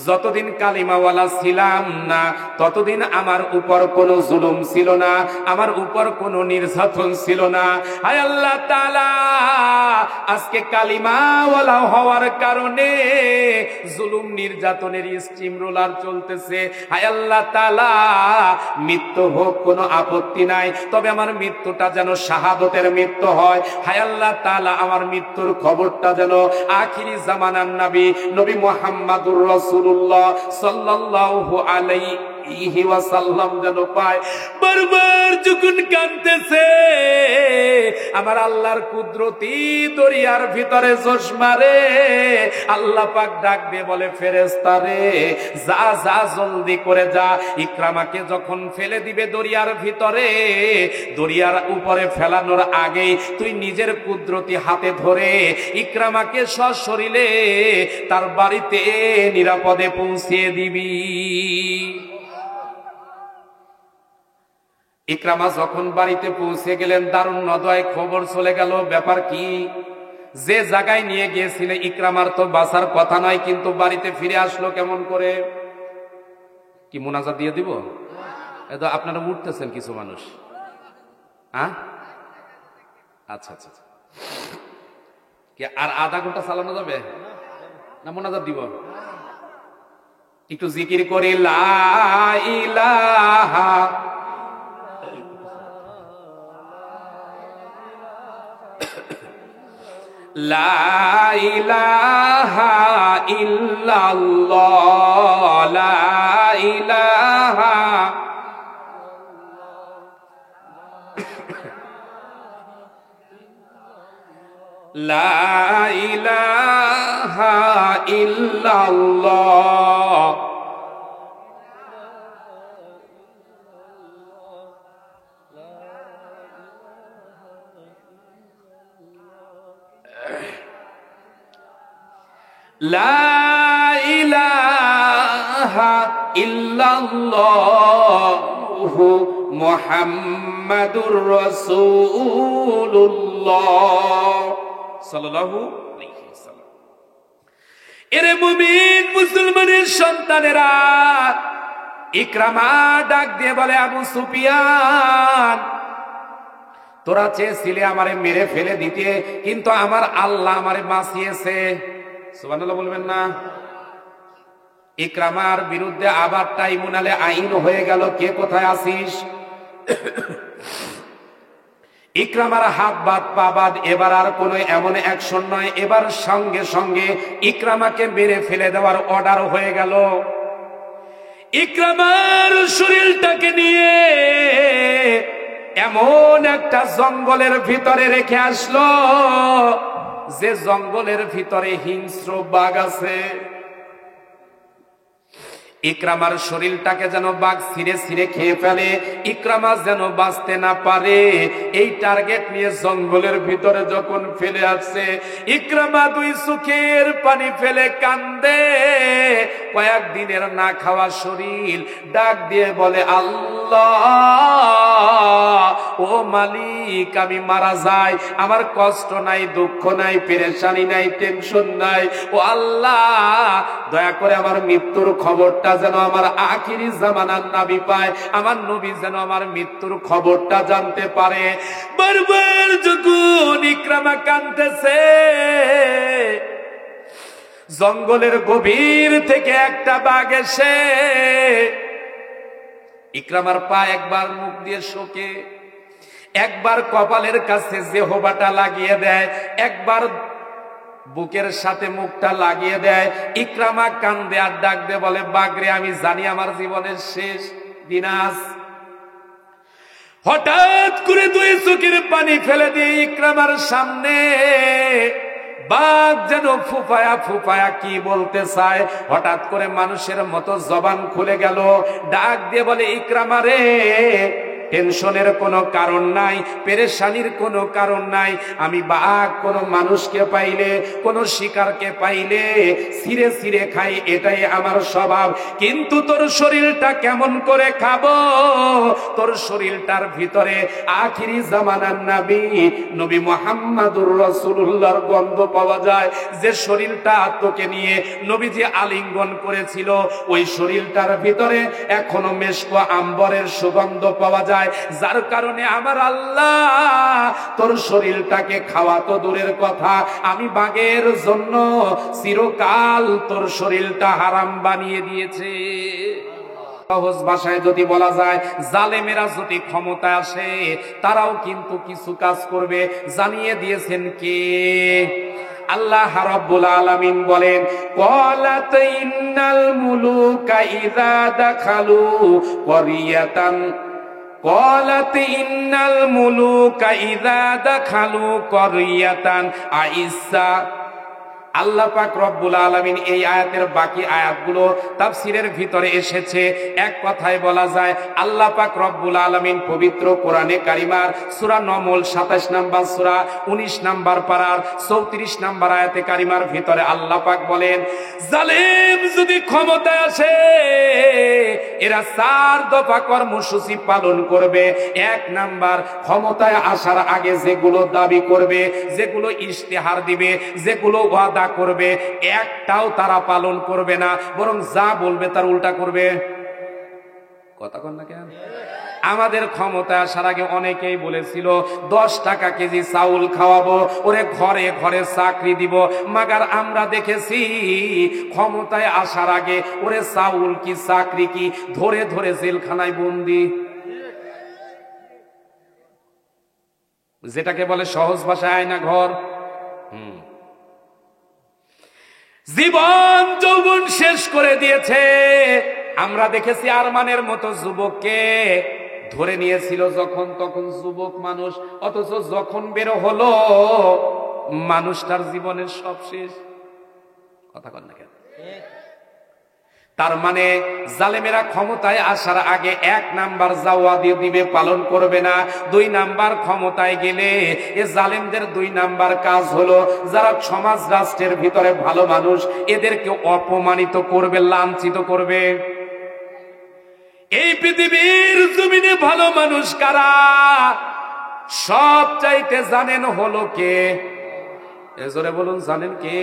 যতদিন কালিমাওয়ালা ছিলাম না ততদিন আমার উপর কোনো জুলুম ছিল না, আমার উপর কোনো নির্যাতন ছিল না। হায় আল্লাহ তাআলা, আজকে কালিমাওয়ালা হওয়ার কারণে জুলুম নির্যাতনের স্টিম রোলার চলতেছে। হায় আল্লাহ তাআলা, মৃত্যু হোক কোনো আপত্তি নাই, তবে আমার মৃত্যুটা যেন শাহাদতের মৃত্যু হয়। হায় আল্লাহ তাআলা, আমার মৃত্যুর খবরটা যেন আখিরি জামানার নবী নবী মুহাম্মদুর রাসূলুল্লাহ সাল্লাল্লাহু আলাইহি ওয়াসাল্লাম যেন পায়। বারবার যখন কাঁদতেছে, আমার আল্লাহর কুদরতি দরিয়ার ভিতরে জোশ মারে। আল্লাহ পাক ডাক দিয়ে বলে, ফেরেশতা রে, যা যা জলদি করে যা। ইকরামাকে যখন ফেলে দিবে দরিয়ার ভিতরে, দরিয়ার উপরে ফেলানোর আগেই তুই নিজের কুদরতি হাতে ধরে ইকরামাকে সশরীরে তার বাড়িতে নিরাপদে পৌঁছিয়ে দিবি। ইকরামা যখন বাড়িতে পৌঁছে গেলেন, দারুন নদওয়ায় খবর চলে গেল। ব্যাপার কি? যে জায়গায় নিয়ে গিয়েছিলে ইকরামার তো বাঁচার কথা নয়, কিন্তু বাড়িতে ফিরে আসলো কেমন করে? কি মুনাজাত দিয়ে দিব? এতো আপনারা উঠতেছেন কিছু মানুষ, হ্যাঁ? আচ্ছা আচ্ছা, কি আর আধা ঘন্টা চালানো যাবে না? মুনাজাত দিব? একটু জিকির করি, লা ইলাহা লা ইলাহা ইল্লাল্লাহ, লা ইলাহা লা ইলাহা ইল্লাল্লাহ লা ইলাহা ইল্লাল্লাহু মুহাম্মাদুর রাসূলুল্লাহ সাল্লাল্লাহু আলাইহি ওয়াসাল্লাম। এরে মুমিন মুসলমানের সন্তানেরা, ইকরামা ডাক দিয়ে বলে, আবু সুফিয়ান, তোরা চেয়েছিলে আমারে মেরে ফেলে দিতে, কিন্তু আমার আল্লাহ আমারে বাঁচিয়েছে। সুবহানাল্লাহ বলবেন না? ইকরামার বিরুদ্ধে আবার ট্রাইব্যুনালে আইন হয়ে গেল, কে কোথায় আছিস? ইকরামার হাত বাদ পা বাদ, এবার আর কোনো এমন অ্যাকশন নয়, এবার সঙ্গে সঙ্গে ইকরামাকে মেরে ফেলে দেওয়ার অর্ডার হয়ে গেল। ইকরামার শরীরটাকে নিয়ে এমন একটা জঙ্গলের ভিতরে রেখে আসলো, যে জঙ্গলের ভিতরে হিংস্র বাঘ আছে। ইকরামার শরীরটাকে যেন বাঘ ছিঁড়ে ছিঁড়ে খেয়ে ফেলে, ইকরামা যেন বাঁচতে না পারে, এই টার্গেট নিয়ে জঙ্গলের ভিতরে যখন ফেলে আসছে, ইকরামা দুই চোখের পানি ফেলে কান্দে। কয়েকদিনের না খাওয়া শরীর ডাক দিয়ে বলে, আল্লাহ ও মালিক, আমি মারা যাই, আমার কষ্ট নাই, দুঃখ নাই, পেরেশানি নাই, টেনশন নাই, ও আল্লাহ দয়া করে আমার মৃত্যুর খবরটা যেন আমার আখিরি জামানার নবী পায়, আমার নবী যেন আমার মৃত্যুর খবরটা জানতে পারে। বারবার যখন ইকরামা কাঁদতেছে, জঙ্গলের গভীর থেকে একটা বাঘ এসে ইকরামার পা একবার মুখ দিয়ে শোকে, একবার কপালের কাছে জিহ্বাটা লাগিয়ে দেয়, একবার বুকের সাথে মুখটা লাগিয়ে দেয়। ইকরামা কান্দে আর ডাক দিয়ে বলে, বাঘরে আমি জানি আমার জীবনের শেষ দিন আজ। হঠাৎ করে দুই চোখের পানি ফেলে দিয়ে ইকরামার সামনে বাঘ যেন ফুফায়া ফুফায়া কি বলতে চায়, হঠাৎ করে মানুষের মতো জবান খুলে গেল, ডাক দিয়ে বলে, ইকরামা রে, টেনশনের কোনো কারণ নাই, পেরেশানির কোনো কারণ নাই, আমি বাঘ কোনো মানুষকে পাইলে, কোনো শিকারকে পাইলে ছিঁড়ে ছিঁড়ে খাই, এটাই আমার স্বভাব, কিন্তু তোর শরীরটা কেমন করে খাবো? তোর শরীরটার ভিতরে আখিরি জামানার নবী নবী মুহাম্মাদুর রাসূলুল্লাহর গন্ধ পাওয়া যায়। যে শরীরটা তোকে নিয়ে নবীজি আলিঙ্গন করেছিল, ওই শরীরটার ভিতরে এখনো মেশক আম্বরের সুগন্ধ পাওয়া যায়, যার কারণে আমার আল্লাহ তোর শরীরটাকে খাওয়া তো দূরের কথা, আমি বাঘের জন্য চিরকাল তোর শরীরটা হারাম বানিয়ে দিয়েছে। সহজ ভাষায় যদি বলা যায়, জালেমেরা যদি ক্ষমতায় আসে, তারাও কিন্তু কিছু কাজ করবে, জানিয়ে দিয়েছেন কে? আল্লাহ রাব্বুল আলামিন বলেন, ক্বালাত ইন্নাল মুলুকা ইযা দাখালু ক্বরিয়াতান, ক্বালাত ইন্নাল মুলুকা ইযা দাখালু ক্বরিয়াতান আইসা। আল্লাহ পাক রব্বুল আলামিন এই আয়াতের বাকি আয়াতগুলো তাফসীরের ভিতরে এসেছে। এক কথায় বলা যায়, আল্লাহ পাক রব্বুল আলামিন পবিত্র কোরআনে কারিমার সূরা নমল 27 নম্বর সূরা 19 নম্বর পারার 34 নম্বর আয়াতে কারিমার ভিতরে আল্লাহ পাক বলেন, জালেম যদি ক্ষমতায় আসে, এরা 4 দফা কর্মসূচি পালন করবে। 1 নাম্বার, ক্ষমতায় আসার আগে যেগুলো দাবি করবে, যেগুলো ইশতেহার দিবে, যেগুলো ওয়াদা করবে, একটাও তারা পালন করবে না, বরং যা বলবে তার উল্টা করবে। কথা কন না কেন? আমাদের ক্ষমতা আসার আগে অনেকেই বলেছিল 10 টাকা কেজি চাউল খাওয়াবো, ওরে ঘরে ঘরে চাকরি দিব, মাগার আমরা দেখেছি ক্ষমতায় আসার আগে ওরে চাউল কি চাকরি কি ধরে ধরে জেলখানায় বন্দি। যেটাকে বলে সহজ ভাষায় আয়না ঘর। জীবন যৌবন শেষ করে দিয়েছে। আমরা দেখেছি আরমানের মতো যুবককে ধরে নিয়েছিল যখন তখন, যুবক মানুষ, অথচ যখন বের হলো মানুষটার জীবনের সব শেষ। কথা কন না কেন? তার মানে জালেমেরা ক্ষমতায় আসার আগে 1 নাম্বার জাওয়াদি দিবে, পালন করবে না। 2 নাম্বার ক্ষমতায় গেলে এ জালেমদের 2 নাম্বার কাজ হলো যারা সমাজ রাষ্ট্রের ভিতরে ভালো মানুষ এদেরকে অপমানিত করবে, লাঞ্ছিত করবে। এই পৃথিবীর জমিনে ভালো মানুষ কারা? সব চাইতে জানেন হলো কে? এজরে বলুন, জানেন কে?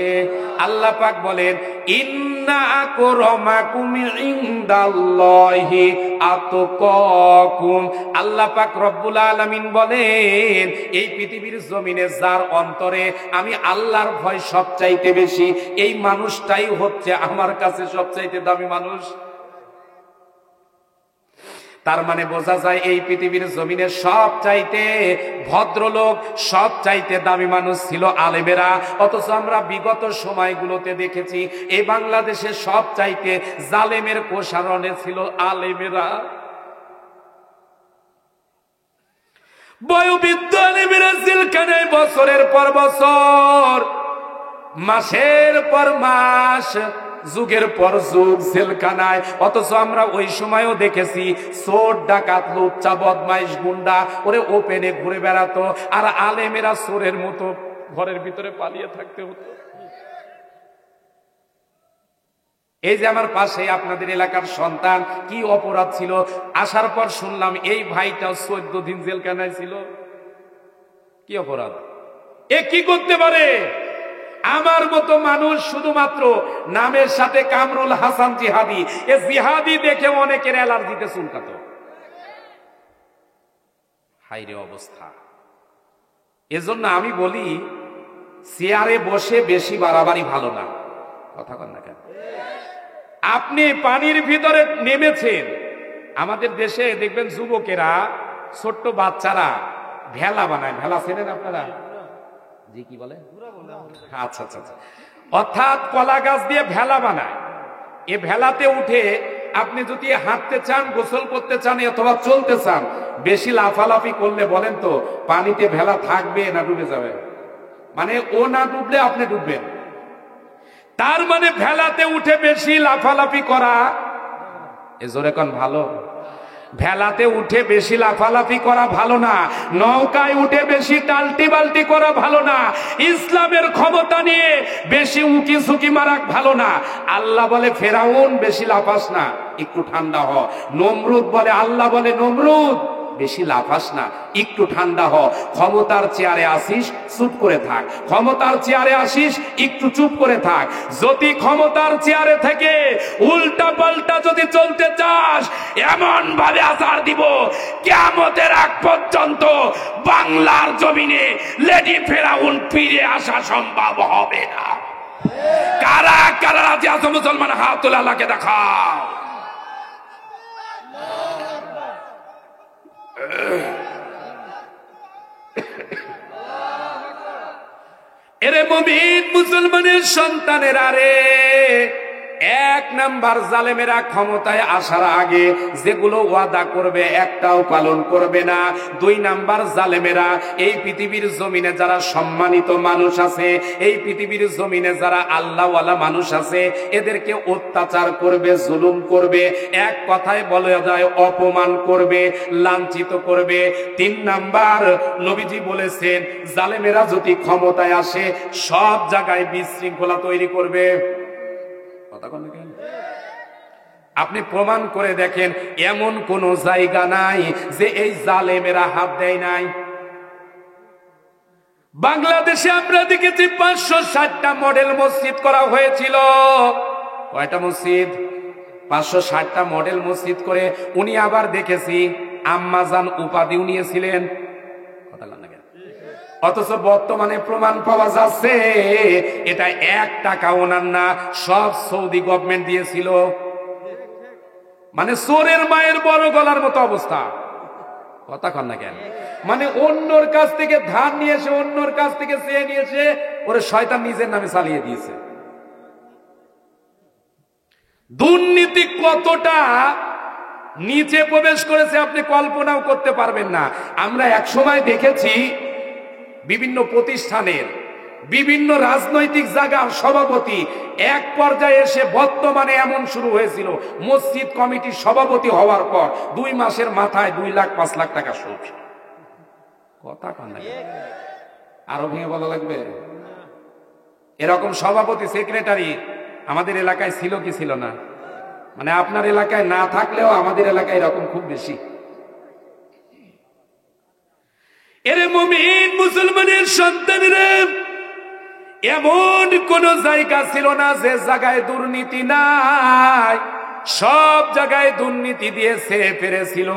আল্লাহ পাক বলেন, ইন্না আকরামাকুম ইনদাল্লাহি আতকাকুম। আল্লাহ পাক রব্বুল আলামিন বলেন, এই পৃথিবীর জমিনে যার অন্তরে আমি আল্লাহর ভয় সবচাইতে বেশি, এই মানুষটাই হচ্ছে আমার কাছে সবচাইতে দামি মানুষ। তার মানে বোঝা যায় এই পৃথিবীর জমিনে সব চাইতে ভদ্রলোক, সব চাইতে দামি মানুষ ছিল আলেমেরা। অথচ আমরা বিগত সময়গুলোতে দেখেছি এই বাংলাদেশে সব চাইতে জালেমের প্রসারণে ছিল আলেমেরা। বয়োবৃদ্ধ আলেমেরা জেলখানায় বছরের পর বছর, মাসের পর মাস, যুগের পর যুগ জেলখানায়। অথচ আমরা ওই সময়ও দেখেছি চোর, ডাকাত, লুচ্চা, বদমাইশ, গুন্ডা ওরে ওপেনে ঘুরে বেড়াতো, আর আলেমেরা চোরের মতো ঘরের ভিতরে পালিয়ে থাকতে হতো। এই যে আমার পাশে আপনাদের এলাকার সন্তান, কি অপরাধ ছিল? আসার পর শুনলাম এই ভাইটাও 14 দিন জেলখানায় ছিল। কি অপরাধ? এ কি করতে পারে? আমার মতো মানুষ শুধুমাত্র নামের সাথে কামরুল হাসান জিহাদি, এ জিহাদি দেখে অনেকের অ্যালার্জিতে চুলকাতো। হাইরে অবস্থা! এজন্য আমি বলি, চেয়ারে বসে বেশি বাড়াবাড়ি ভালো না। কথা কন না কেন? আপনি পানির ভিতরে নেমেছেন। আমাদের দেশে দেখবেন যুবকেরা, ছোট্ট বাচ্চারা ভেলা বানায়। ভেলা চেনেন আপনারা? জি, কি বলে? আচ্ছা আচ্ছা আচ্ছা। অর্থাৎ কলা গাছ দিয়ে ভেলা বানায়। এ ভেলাতে উঠে আপনি যদি হাঁটতে চান, গোসল করতে চান অথবা চলতে চান, বেশি লাফালাফি করলে বলেন তো পানিতে ভেলা থাকবে না ডুবে যাবে? মানে ও না ডুবলে আপনি ডুববেন। তার মানে ভেলাতে উঠে বেশি লাফালাফি করা, এ জোরে কোন ভালো? ভেলাতে উঠে বেশি লাফালাফি করা ভালো না। নৌকায় উঠে বেশি টালটি বালটি করা ভালো না। ইসলামের ক্ষমতা নিয়ে বেশি উকি ঝুঁকি মারা ভালো না। আল্লাহ বলে ফেরাউন বেশি লাফাস না, একটু ঠান্ডা হ। নমরুদ বলে, আল্লাহ বলে নমরুদ বেশি লাফাস না, একটু ঠান্ডা হ। ক্ষমতার চেয়ারে আসিস, চুপ করে থাক। ক্ষমতার চেয়ারে আসিস, একটু চুপ করে থাক। যদি ক্ষমতার চেয়ারে থেকে উল্টা পাল্টা যদি চলতে চাস, এমন ভাবে আছার দিব কিয়ামতের আগ পর্যন্ত বাংলার জমিনে লেডি ফেরাউন ফিরে আসা সম্ভব হবে না। কারা কারা রাজি আছো মুসলমান? হাত তুলে আল্লাহকে দেখাও। এরে মুমিন মুসলমানের সন্তানেরা রে, 1 নাম্বার জালেমেরা ক্ষমতায় আসার আগে যেগুলো ওয়াদা করবে একটাও পালন করবে না। 2 নাম্বার জালেমেরা এই পৃথিবীর জমিনে যারা সম্মানিত মানুষ আছে, এই পৃথিবীর জমিনে যারা আল্লাহওয়ালা মানুষ আছে, এদেরকে অত্যাচার করবে, জুলুম করবে, এক কথায় বলা যায় অপমান করবে, লাঞ্ছিত করবে। 3 নাম্বার নবীজি বলেছেন, জালেমেরা যদি ক্ষমতায় আসে সব জায়গায় বিশৃঙ্খলা তৈরি করবে। আপনি প্রমাণ করে দেখেন, এমন কোন জায়গা নাই যে এই জালেমেরা হাত দেয় নাই। বাংলাদেশে আমরা দেখেছি 560টা মডেল মসজিদ করা হয়েছিল। কয়টা মসজিদ? 560টা মডেল মসজিদ করে উনি আবার দেখেছি আম্মাজান উপাধিও নিয়েছিলেন। অথচ বর্তমানে প্রমাণ পাওয়া যাচ্ছে এটা 1 টাকা ওনার না, সব সৌদি গভর্নমেন্ট দিয়েছিল। মানে চোরের মায়ের বড় গলার মতো অবস্থা। কথা কন না কেন? মানে অন্যর কাছ থেকে ধার নিয়ে এসে, অন্যর কাছ থেকে চেয়ে নিয়ে এসে ওরে শয়তান নিজের নামে চালিয়ে দিয়েছে। দুর্নীতি কতটা নিচে প্রবেশ করেছে আপনি কল্পনাও করতে পারবেন না। আমরা এক সময় দেখেছি বিভিন্ন প্রতিষ্ঠানের বিভিন্ন রাজনৈতিক জায়গার সভাপতি, এক পর্যায়ে এসে বর্তমানে এমন শুরু হয়েছিল মসজিদ কমিটির সভাপতি হওয়ার পর 2 মাসের মাথায় 2 লাখ 5 লাখ টাকা সুদ। কথা কন না, আরো ভেঙে বলা লাগবে? এরকম সভাপতি সেক্রেটারি আমাদের এলাকায় ছিল কি ছিল না? মানে আপনার এলাকায় না থাকলেও আমাদের এলাকায় এরকম খুব বেশি। এরে মুমিন মুসলমানের সন্তানেরা, এমন কোন জায়গা ছিল না যে জায়গায় দুর্নীতি নাই, সব জায়গায় দুর্নীতি দিয়ে ছেড়ে ফেলেছিল।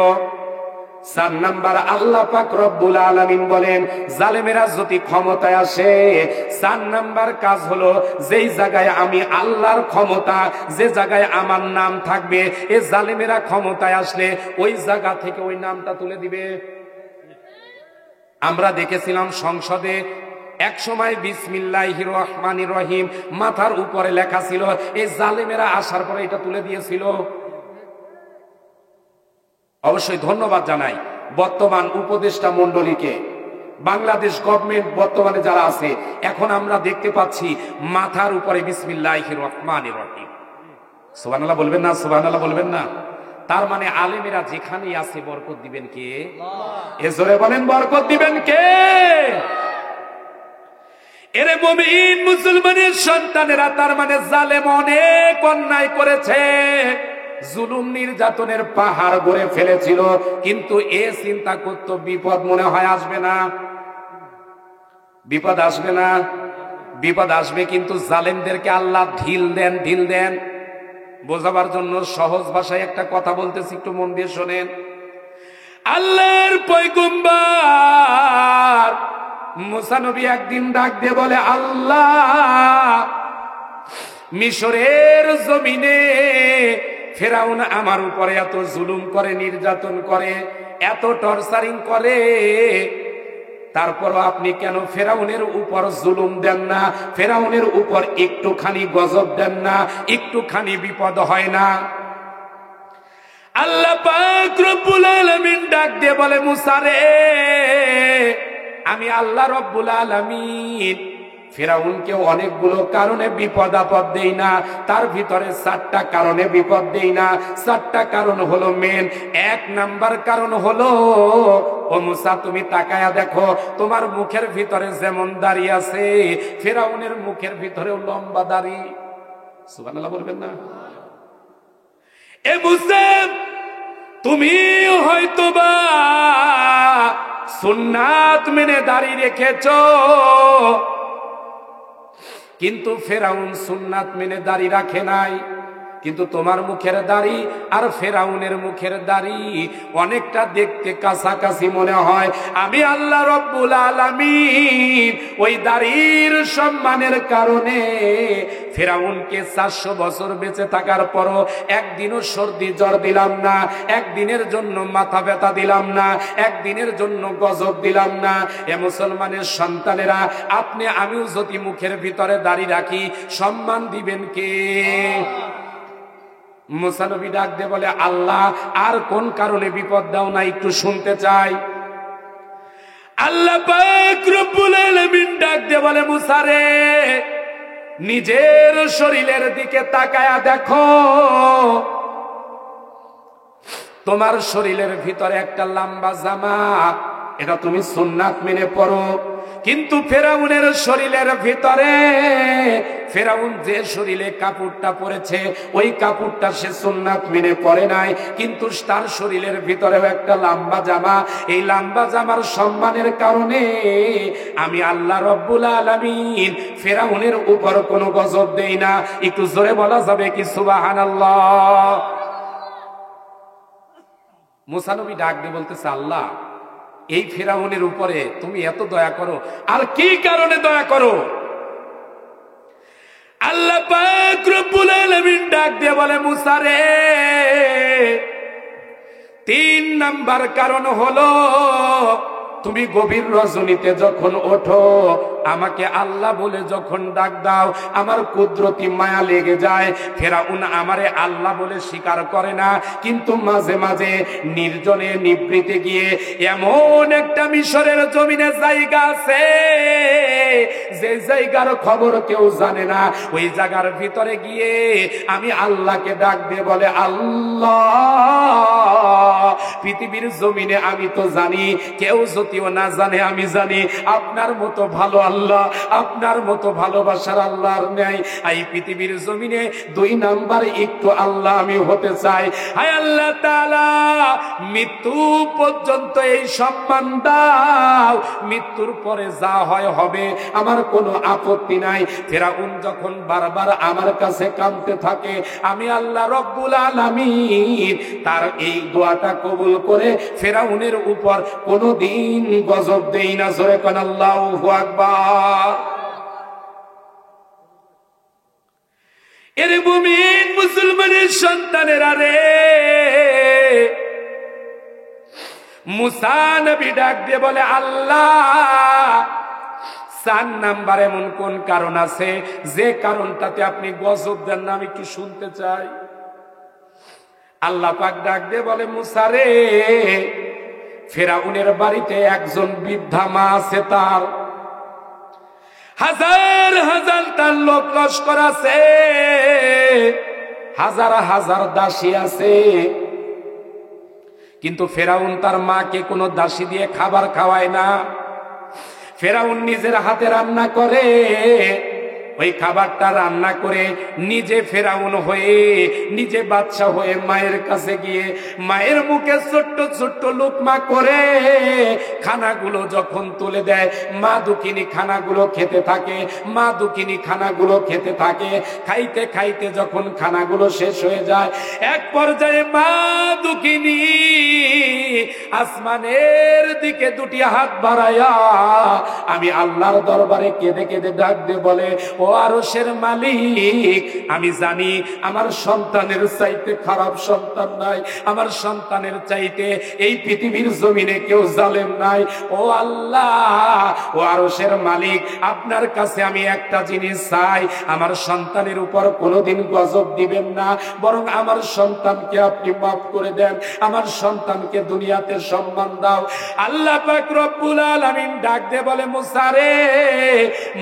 4 নাম্বার, আল্লাহ পাক রব্বুল আলামিন বলেন জালেমেরা যদি ক্ষমতায় আসে, 4 নাম্বার কাজ হলো যেই জায়গায় আমি আল্লাহর ক্ষমতা, যে জায়গায় আমার নাম থাকবে, এই জালেমেরা ক্ষমতায় আসলে ওই জায়গা থেকে ওই নামটা তুলে দিবে। আমরা দেখেছিলাম সংসদে এক সময় বিসমিল্লাহির রহমানির রহিম মাথার উপরে লেখা ছিল, এই জালেমেরা আসার পরে এটা তুলে দিয়েছিল। অবশ্যই ধন্যবাদ জানাই বর্তমান উপদেষ্টা মণ্ডলীকে, বাংলাদেশ গভর্নমেন্ট বর্তমানে যারা আছে, এখন আমরা দেখতে পাচ্ছি মাথার উপরে বিসমিল্লাহির রহমানির রহিম। সুবহানাল্লাহ বলবেন না? সুবহানাল্লাহ বলবেন না? তার মানে আলেমেরা যেখানেই আছে বরকত দিবেন কে? এ জোরে বলেন, বরকত দিবেন কে? এরে মুমিন মুসলমানের সন্তানেরা, তার মানে জালেম অনেক অন্যায় করেছে, জুলুম নির্যাতনের পাহাড় গড়ে ফেলেছিল, কিন্তু এ চিন্তা করত বিপদ মনে হয় আসবে না, বিপদ আসবে না। বিপদ আসবে, কিন্তু জালেমদেরকে আল্লাহ ঢিল দেন, ঢিল দেন। বোঝাবার জন্য সহজ ভাষায় একটা কথা বলতেছি, একটু মন দিয়ে শোনেন। আল্লাহর পয়গম্বর মুসা নবী একদিন ডাক দিয়ে বলে, আল্লাহ, মিশরের জমিনে ফেরাউন আমার উপরে এত জুলুম করে, নির্যাতন করে, এত টর্চারিং করে, তারপরও আপনি কেন ফেরাউনের উপর জুলুম দেন না? ফেরাউনের উপর একটুখানি গজব দেন না? একটুখানি বিপদ হয় না? আল্লাহ পাক রব্বুল আলামিন ডাক দিয়ে বলে, মুসা রে, আমি আল্লাহ রব্বুল আলামিন ফেরাউনকে অনেকগুলো কারণে বিপদ আপদ দেই না, তার ভিতরে 4টা কারণে বিপদ দেই না। 4টা কারণ হলো মেন। 1 নাম্বার কারণ হলো, ও মুসা তুমি তাকায়া দেখো, তোমার মুখের ভিতরে যেমন দাড়ি আছে, ফেরাউনের মুখের ভিতরেও লম্বা দাড়ি। সুবহানাল্লাহ বলবেন না? এ মুসা, তুমি হয়তোবা সুন্নাত মেনে দাড়ি রেখেছো, কিন্তু ফেরাউন সুন্নাত মেনে দাড়ি রাখে নাই। কিন্তু তোমার মুখের দাড়ি আর ফেরাউনের মুখের দাড়ি অনেকটা দেখতে কাছাকাছি মনে হয়। আমি আল্লাহ রব্বুল আলামিন ওই দাড়ির সম্মানের কারণে ফেরাউনকে 400 বছর বেঁচে থাকার পরও একদিনও সর্দি জ্বর দিলাম না, একদিনের জন্য মাথা ব্যথা দিলাম না, একদিনের জন্য গজব দিলাম না। এ মুসলমানের সন্তানেরা, আপনি আমিও যদি মুখের ভিতরে দাড়ি রাখি, সম্মান দিবেন কে? মুসা নবী ডাক দিয়ে বলে, আল্লাহ, আর কোন কারণে বিপদ দাও না, একটু শুনতে চাই। আল্লাহ পাক রব্বুল আলামিন ডাক দিয়ে বলে, মুসা রে, নিজের শরীরের দিকে তাকায়া দেখো, তোমার শরীরের ভিতরে একটা লম্বা জামা, এটা তুমি সুন্নাত মেনে পরো। কিন্তু ফেরাউনের শরীরের ভিতরে, ফেরাউন যে শরীরে কাপড়টা পরেছে, ওই কাপড়টা সে সুন্নাত মেনে পরে নাই, কিন্তু তার শরীরের ভিতরেও একটা লম্বা জামা। এই লম্বা জামার সম্মানের কারণে আমি আল্লাহ রব্বুল আলামিন ফেরাউনের উপর কোনো গজব দেই না। একটু জোরে বলা যাবে কি সুবহানাল্লাহ? মুসা নবী ডাক দিয়ে বলতেছে, আল্লাহ, এই ফেরাউনের উপরে তুমি এত দয়া করো, আর কি কারণে দয়া করো? আল্লাহ পাক রব্বুল আলামিন ডাক দিয়ে বলে, মুসা রে, 3 নাম্বার কারণ হলো তুমি গভীর রজনীতে যখন ওঠো, আমাকে আল্লাহ বলে যখন ডাক দাও, আমার কুদরতি মায়া লেগে যায়। ফেরাউন আমারে আল্লাহ বলে স্বীকার করে না, কিন্তু মাঝে মাঝে নির্জনে নিভৃতে গিয়ে এমন একটা মিশরের জমিনে জায়গা আছে, যে জায়গার খবর কেউ জানে না, ওই জায়গার ভিতরে গিয়ে আমি আল্লাহকে ডাক দিয়ে বলে, আল্লাহ পৃথিবীর জমিনে আমি তো জানি, কেউ যদিও না জানে আমি জানি, আপনার মতো ভালো আল্লাহ, আপনার মতো ভালোবাসার আল্লাহর নেই। এই পৃথিবীর জমিনে 2 নাম্বার একটু আল্লাহ আমি হতে চাই। হায় আল্লাহ তাআলা, মৃত্যু পর্যন্ত এই সম্মান দাও, মৃত্যুর পরে যা হয় হবে, আমার কোনো আপত্তি নাই। ফেরাউন যখন বারবার আমার কাছে কাঁদতে থাকে, আমি আল্লাহ রব্বুল আলামিন তার এই দোয়াটা কবুল করে ফেরাউনের উপর কোনোদিন গজব দেই না। জোরে কোন আল্লাহু আকবার। এর মুমিন মুসলমানের সন্তানেরা রে, মুসা নবী ডাক দিয়ে বলে, আল্লাহ 4 নাম্বার এমন কোন কারণ আছে যে কারণটাতে আপনি গজব দেন না, আমি একটু শুনতে চাই। আল্লাহ পাক ডাক দিয়ে বলে, মুসা রে, ফেরাউনের বাড়িতে একজন বৃদ্ধা মা আছে, তার হাজার হাজার তার লোক লস্কর আছে, হাজার হাজার দাসী আছে, কিন্তু ফেরাউন তার মাকে কোনো দাসী দিয়ে খাবার খাওয়ায় না। ফেরাউন নিজের হাতে রান্না করে, ওই খাবারটা রান্না করে নিজে ফেরাউন হয়ে, নিজে বাদশা হয়ে মায়ের কাছে গিয়ে মায়ের মুখে ছোট্ট ছোট্ট লুকমা করে খানাগুলো যখন তুলে দেয়, মা দুঃখিনী খানাগুলো খেতে থাকে, মা দুঃখিনী খানাগুলো খেতে থাকে। খাইতে খাইতে যখন খানাগুলো শেষ হয়ে যায়, এক পর্যায়ে মা দুঃখিনী আসমানের দিকে 2টি হাত বাড়ায়া আমি আল্লাহর দরবারে কেঁদে কেঁদে ডাক দিয়ে বলে, ও আরশের মালিক, আমি জানি আমার সন্তানের চাইতে খারাপ সন্তান নাই, আমার সন্তানের চাইতে এই পৃথিবীর জমিনে কেউ জালেম নাই। ও আল্লাহ, ও আরশের মালিক, আপনার কাছে আমি একটা জিনিস চাই, আমার সন্তানের উপর কোনোদিন গজব দিবেন না, বরং আমার সন্তানকে আপনি মাফ করে দেন, আমার সন্তানকে দুনিয়াতে সম্মান দাও। আল্লাহ পাক রব্বুল আলামিন ডাক দিয়ে বলে, মুসা রে,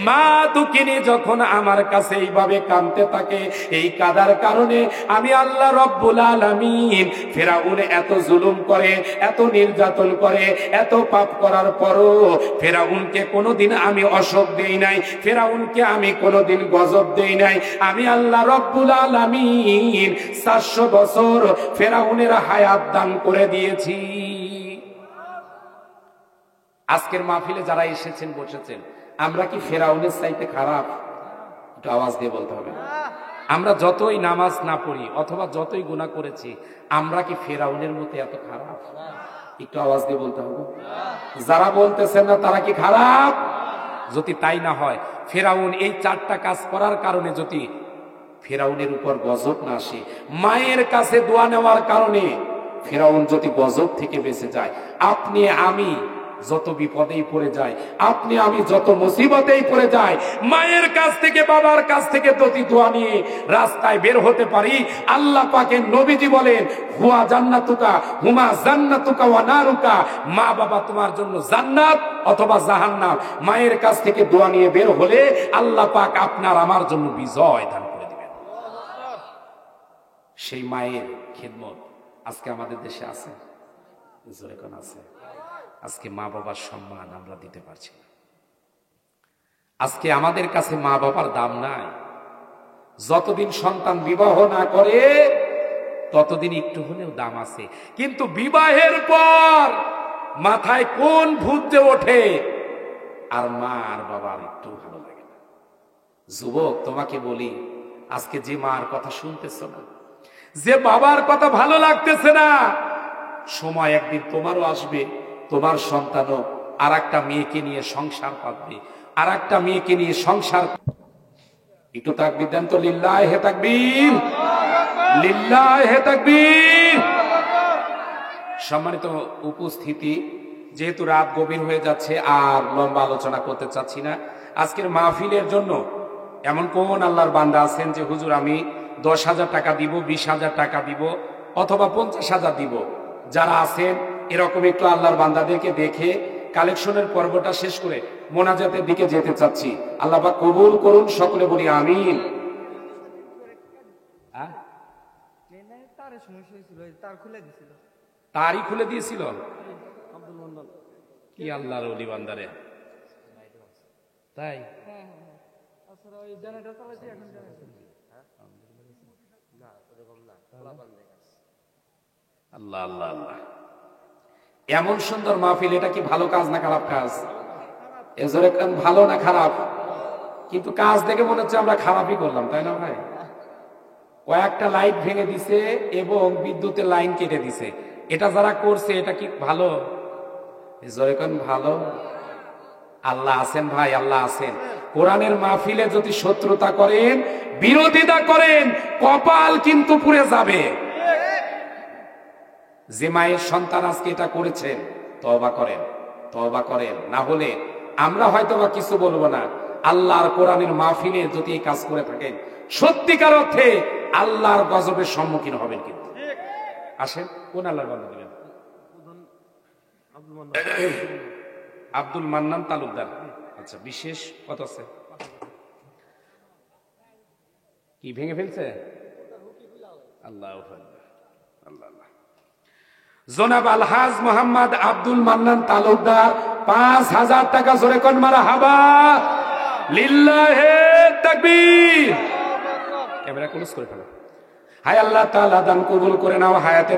মা দুঃখিনী যখন আমার কাছে এইভাবে কাঁদতে থাকে, এই কাদার কারণে আমি আল্লাহ রব্বুল আলামিন ফেরাউনে এত জুলুম করে, এত নির্যাতন করে, এত পাপ করার পরও ফেরাউনকে কোনোদিন আমি অশোক দেই নাই, ফেরাউনকে আমি কোনোদিন গজব দেই নাই। আমি আল্লাহ রব্বুল আলামিন 400 বছর ফেরাউনের হায়াত দান করে দিয়েছি। আজকের মাহফিলে যারা এসেছেন বসেছেন, আমরা কি ফেরাউনের চাইতে খারাপ? একটু আওয়াজ দিয়ে বলতে হবে। আমরা যতই নামাজ না পড়ি অথবা যতই গুনাহ করেছি, আমরা কি ফেরাউনের মতো এত খারাপ? একটু আওয়াজ দিয়ে বলতে হবে। যারা বলতেছেন না তারা কি খারাপ? যদি তাই না হয়, ফেরাউন এই 4টা কাজ করার কারণে যদি ফেরাউনের উপর গজব না আসে, মায়ের কাছে দোয়া নেওয়ার কারণে ফেরাউন যদি গজব থেকে বেঁচে যায়, আপনি আমি যত বিপদেই পড়ে যায়, আপনি আমি যত মুসিবতেই পড়ে যায়, মায়ের কাছ থেকে বাবার কাছ থেকে যদি দোয়া নিয়ে রাস্তায় বের হতে পারি, আল্লাহ পাকের নবীজি বলেন, হুয়া জান্নাতুকা হুমা জান্নাতুকা ওয়া নারুকা, মা বাবা তোমার জন্য জান্নাত অথবা জাহান্নাম। মায়ের কাছ থেকে দোয়া নিয়ে বের হলে আল্লাহ পাক আপনার আমার জন্য বিজয় দান করে দিবেন। সেই মায়ের খিদমত আজকে আমাদের দেশে আছে, জোরে কোন আছে? আজকে মা বাবার সম্মান আমরা দিতে পারছি না। আজকে আমাদের কাছে মা বাবার দাম নাই। যতদিন সন্তান বিবাহ না করে ততদিন একটু হলেও দাম আছে, কিন্তু বিবাহের পর মাথায় কোন ভূত যে ওঠে, আর মা আর বাবার একটু ভালো লাগে না। যুবক, তোমাকে বলি, আজকে যে মার কথা শুনতেছ না, যে বাবার কথা ভালো লাগতেছে না, সময় একদিন তোমারও আসবে, তোমার সন্তানও আর একটা মেয়েকে নিয়ে সংসার পাতবে, আর একটা মেয়েকে নিয়ে সংসার। একটু তাকবীর দেন তো, লিল্লাহে তাকবীর, লিল্লাহে তাকবীর। সম্মানিত উপস্থিতি, যেহেতু রাত গভীর হয়ে যাচ্ছে আর লম্বা আলোচনা করতে চাচ্ছি না। আজকের মাহফিলের জন্য এমন কোন আল্লাহর বান্দা আছেন যে হুজুর আমি 10,000 টাকা দিব, 20,000 টাকা দিব অথবা 50,000 দিব? যারা আছেন এরকম একটু আল্লাহর বান্দাদেরকে দেখে কালেকশনের পর্বটা শেষ করে মোনাজাতের দিকে যেতে চাচ্ছি। আল্লাহ পাক কবুল করুন, সকলে বলি আমিন। তারই খুলে দিয়েছিল কি আল্লাহর ওলি বান্দারে, তাই আল্লাহ আল্লাহ আল্লাহ। এমন সুন্দর মাহফিল, এটা কি ভালো কাজ না খারাপ কাজ? এজরে ভালো না খারাপ? কিন্তু কাজ দেখে মনে হচ্ছে আমরা খারাপই করলাম, তাই না ভাই? কয়েকটা লাইট ভেঙে দিছে এবং বিদ্যুতের লাইন কেটে দিছে, এটা যারা করছে এটা কি ভালো? এজরে ভালো? আল্লাহ আছেন ভাই, আল্লাহ আছেন। কোরআনের মাহফিলে যদি শত্রুতা করেন, বিরোধিতা করেন, কপাল কিন্তু পুড়ে যাবে। যে মায়ের সন্তান আজকে এটা করেছেন, তওবা করেন, তওবা করেন, না হলে আমরা হয়তো বা কিছু বলবো না। আল্লাহর কোরআনের মাহফিলে যদি এই কাজ করে থাকেন, সত্যিকার অর্থে আল্লাহর গজবের সম্মুখীন হবেন। কিন্তু আসেন, কোন আল্লাহর বান্দা দিবেন? আব্দুল মান্নান তালুকদার। আচ্ছা, বিশেষ কত আছে? কি ভেঙে ফেলছে? আল্লাহ আল্লাহ। জনাব আলহাজ মোহাম্মদ আব্দুল মান্নান তালুকদার 5,000 টাকা। জোরে কোন মারহাবা, লিল্লাহে তাকবীর। ক্যামেরা ক্লোজ করে ফেলো। হায় আল্লাহ তাআলা দান কবুল করে নাও, হায়াতে